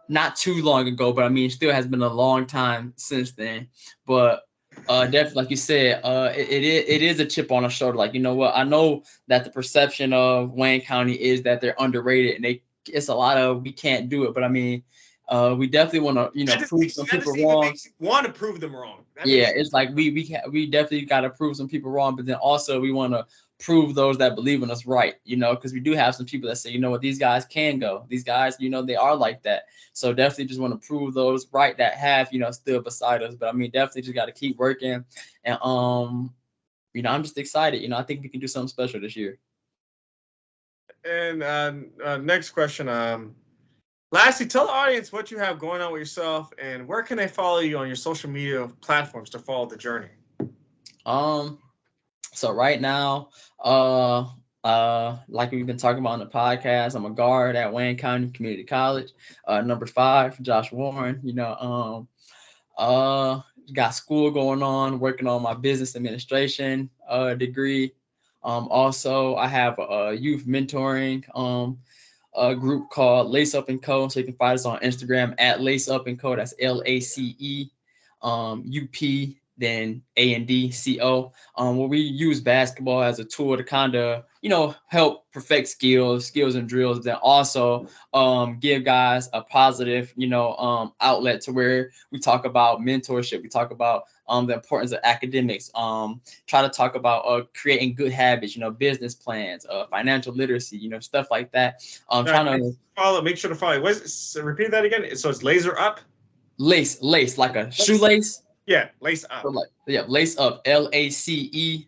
not too long ago, but I mean, it still has been a long time since then. But definitely, like you said, it is a chip on our shoulder. Like, you know what? I know that the perception of Wayne County is that they're underrated, and it's a lot of we can't do it. But I mean, we definitely want to prove some people wrong. Want to prove them wrong. It's like we definitely got to prove some people wrong, but then also we want to prove those that believe in us right, because we do have some people that say, these guys can go. These guys, they are like that. So definitely just want to prove those right that have, still beside us. But I mean, definitely just got to keep working. And, I'm just excited. I think we can do something special this year. And next question. Lastly, tell the audience what you have going on with yourself, and where can they follow you on your social media platforms to follow the journey? So right now, Like we've been talking about on the podcast, I'm a guard at Wayne County Community College. Number 5, Josh Warren. Got school going on, working on my business administration degree. Also, I have a youth mentoring a group called Lace Up and Co. So you can find us on Instagram at Lace Up and Co. That's LACE UP then ANDCO, where we use basketball as a tool to kind of, help perfect skills and drills, then also give guys a positive, outlet to where we talk about mentorship, we talk about the importance of academics, try to talk about creating good habits, business plans, financial literacy, stuff like that. Trying to follow, make sure to follow. Repeat that again. So it's laser up. Lace, like a shoelace. Yeah, lace up. So lace up, LACEUP,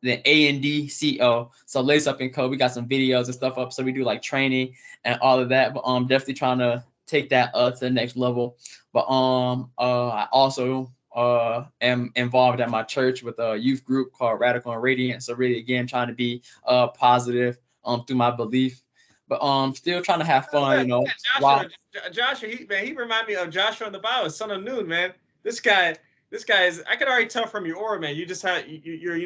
then ANDCO. So Lace Up and Co. We got some videos and stuff up. So we do like training and all of that. But definitely trying to take that to the next level. But I also am involved at my church with a youth group called Radical and Radiant. So really, again, trying to be positive through my belief. But still trying to have fun, Joshua, he reminded me of Joshua in the Bible, son of Nun, man. This guy is. I could already tell from your aura, man. You just had you're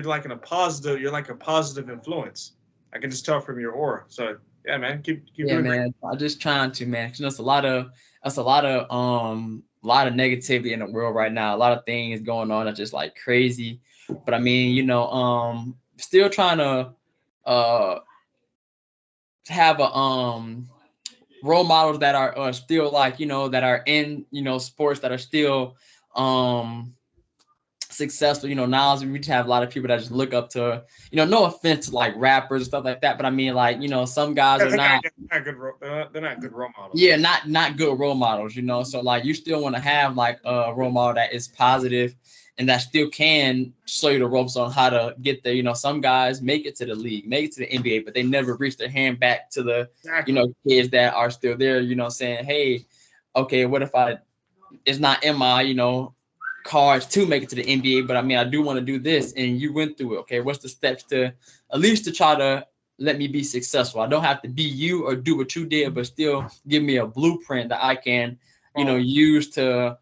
like a positive influence. I can just tell from your aura. So yeah, man, keep doing man. I'm just trying to, man. There's a lot of negativity in the world right now. A lot of things going on that's just like crazy. But I mean, still trying to have a role models that are still like, that are in, sports that are still successful. Now we just have a lot of people that just look up to, no offense to like rappers and stuff like that, but I mean, like, some guys are not good. They're not good role models. Yeah, not good role models. So like you still want to have like a role model that is positive and that still can show you the ropes on how to get there. Some guys make it to the league, make it to the NBA, but they never reach their hand back to the, kids that are still there, saying, hey, okay, what if it's not in my, cards to make it to the NBA, but I mean, I do want to do this, and you went through it. Okay, what's the steps to at least to try to let me be successful? I don't have to be you or do what you did, but still give me a blueprint that I can, use to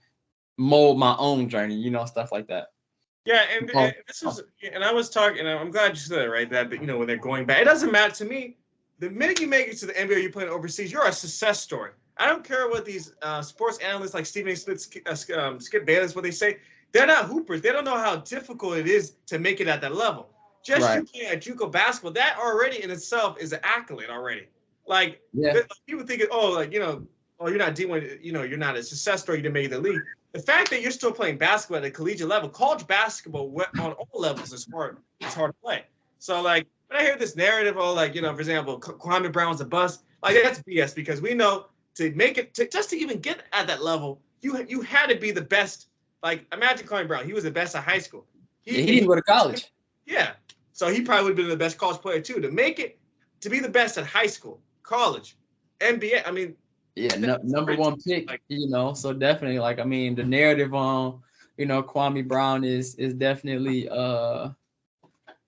mold my own journey, stuff like that. Yeah, and I was talking, and I'm glad you said that, right? That when they're going back, it doesn't matter to me. The minute you make it to the NBA, you're playing overseas, you're a success story. I don't care what these sports analysts like Stephen A. Smith, Skip Bayless, what they say. They're not hoopers. They don't know how difficult it is to make it at that level. Just you playing at JUCO basketball, that already in itself is an accolade already. Like, people think, you're not doing, you're not a success story, you didn't make it to the league. The fact that you're still playing basketball at a collegiate level, college basketball on all levels is hard to play. So, like, when I hear this narrative, for example, Kwame Brown's a bust, like, that's BS, because we know to make it, just to even get at that level, you had to be the best. Like, imagine Kwame Brown. He was the best at high school. He didn't go to college. Yeah. So he probably would have been the best college player, too. To make it, to be the best at high school, college, NBA, I mean. Yeah, number one pick, so definitely, like, I mean, the narrative on, Kwame Brown is definitely,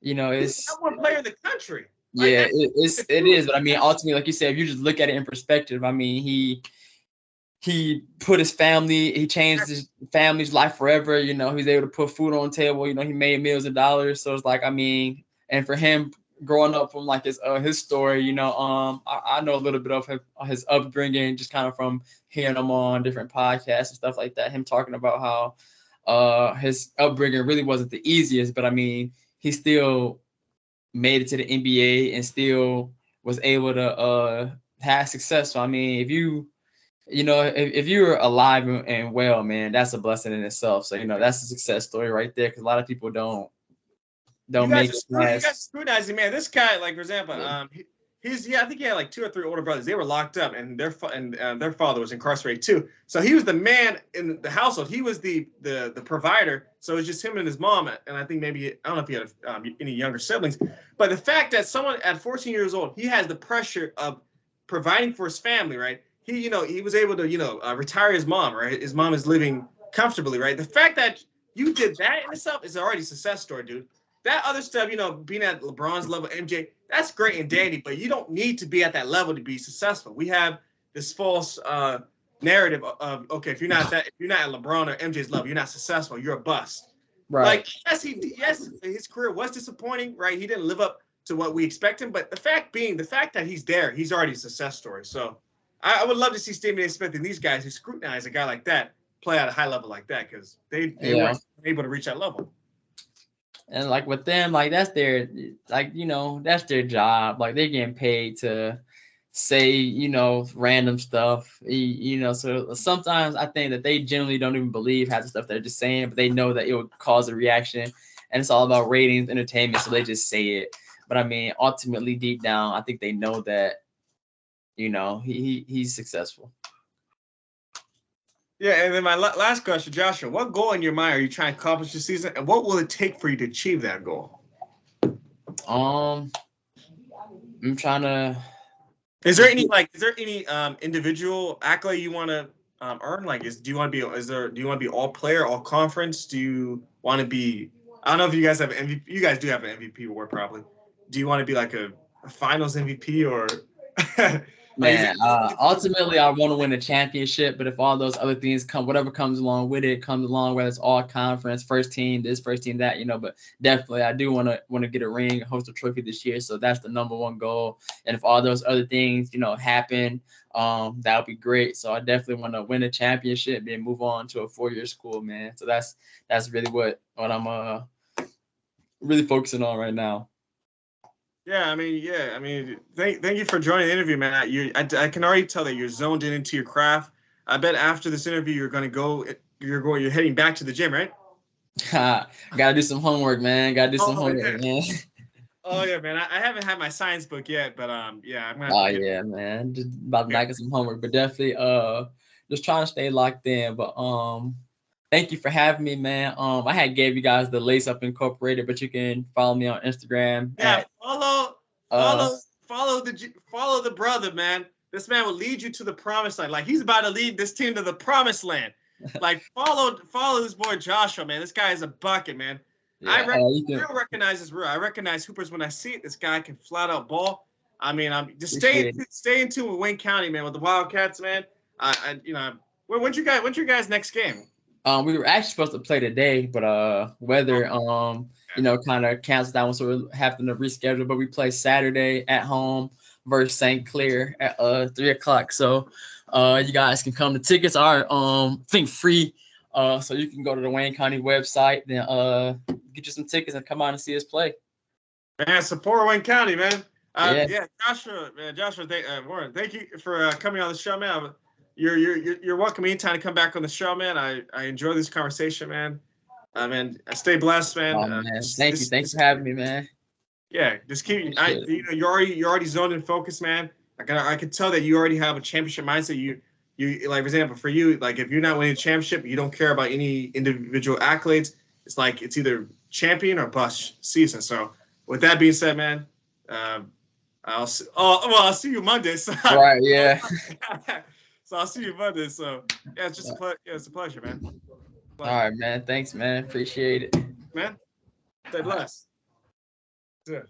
it's not one player in the country. Yeah, it is. But I mean, ultimately, like you said, if you just look at it in perspective, I mean, he put his family, he changed his family's life forever. He was able to put food on the table. He made millions of dollars. So it's like, I mean, and for him growing up from like his story, I know a little bit of his upbringing, just kind of from hearing him on different podcasts and stuff like that. Him talking about how his upbringing really wasn't the easiest, but I mean, he still made it to the NBA and still was able to have success. So I mean, if you're alive and well, man, that's a blessing in itself. So that's a success story right there, because a lot of people don't make it. You guys scrutinizing, man. This guy, like, for example, I think he had like 2 or 3 older brothers. They were locked up, and their father was incarcerated too. So he was the man in the household. He was the provider. So it was just him and his mom. And I think maybe, I don't know if he had any younger siblings. But the fact that someone at 14 years old, he has the pressure of providing for his family, right? He was able to retire his mom, right? His mom is living comfortably, right? The fact that you did that in itself is already a success story, dude. that other stuff, you know, being at LeBron's level, MJ, that's great and dandy, but you don't need to be at that level to be successful. We have this false narrative of okay, if you're not at LeBron or MJ's level, you're not successful, you're a bust. Right. Like yes, his career was disappointing, right? He didn't live up to what we expect him, but the fact that he's there, he's already a success story. So I would love to see Stephen A. Smith and these guys who scrutinize a guy like that play at a high level like that, because they weren't able to reach that level. And like with them, like that's their, like, you know, that's their job. Like they're getting paid to say, you know, random stuff, you know. So sometimes I think that they generally don't even believe half the stuff they're just saying, but they know that it will cause a reaction, and it's all about ratings, entertainment, so they just say it. But I mean, ultimately, deep down, I think they know that, you know, he's successful. Yeah, and then my last question, Joshua, what goal in your mind are you trying to accomplish this season, and what will it take for you to achieve that goal? I'm trying to. Is there any individual accolade you want to earn? Like, do you want to be all player, all conference? Do you want to be? I don't know if you guys have MVP. You guys do have an MVP award, probably. Do you want to be like a finals MVP or? Man, ultimately, I want to win a championship. But if all those other things come, whatever comes along with it, comes along, whether it's all conference, first team, this, first team, that, you know. But definitely, I do want to get a ring, host a trophy this year. So that's the number one goal. And if all those other things, you know, happen, that would be great. So I definitely want to win a championship and move on to a 4-year school, man. So that's really what I'm really focusing on right now. Yeah, I mean, thank you for joining the interview, man. I can already tell that you're zoned into your craft. I bet after this interview, you're heading back to the gym, right? Gotta do some homework, man. Man. Oh yeah, man. I haven't had my science book yet, but yeah, I'm gonna. Oh yeah, man. Just about to knock some homework, but definitely just trying to stay locked in. But thank you for having me, man. I had gave you guys the Lace Up Incorporated, but you can follow me on Instagram. Yeah, follow the brother, man. This man will lead you to the promised land. Like he's about to lead this team to the promised land. Like follow this boy Joshua, man. This guy is a bucket, man. Yeah, I recognize this real. I recognize hoopers when I see it. This guy can flat out ball. I mean, I'm just stay in tune with Wayne County, man, with the Wildcats, man. When's your guys' next game? We were actually supposed to play today, but weather you know, kind of canceled that one, so we're having to reschedule. But we play Saturday at home versus St. Clair at 3:00. So you guys can come. The tickets are I think free. So you can go to the Wayne County website, then get you some tickets and come out and see us play. Man, support Wayne County, man. Yeah, Joshua, Warren, thank you for coming on the show, man. You're welcome anytime to come back on the show, man. I enjoy this conversation, man. Man, stay blessed, man. Oh, man. Thanks for having me, man. Yeah, just keep. You're already zoned and focused, man. I can tell that you already have a championship mindset. You like, for example, for you, like if you're not winning a championship, you don't care about any individual accolades. It's like it's either champion or bust season. So with that being said, man, I'll see you Monday. So. Right. Yeah. So I'll see you Monday. So yeah, it's just it's a pleasure, man. All right, man. Thanks, man. Appreciate it. Man, stay blessed. Good.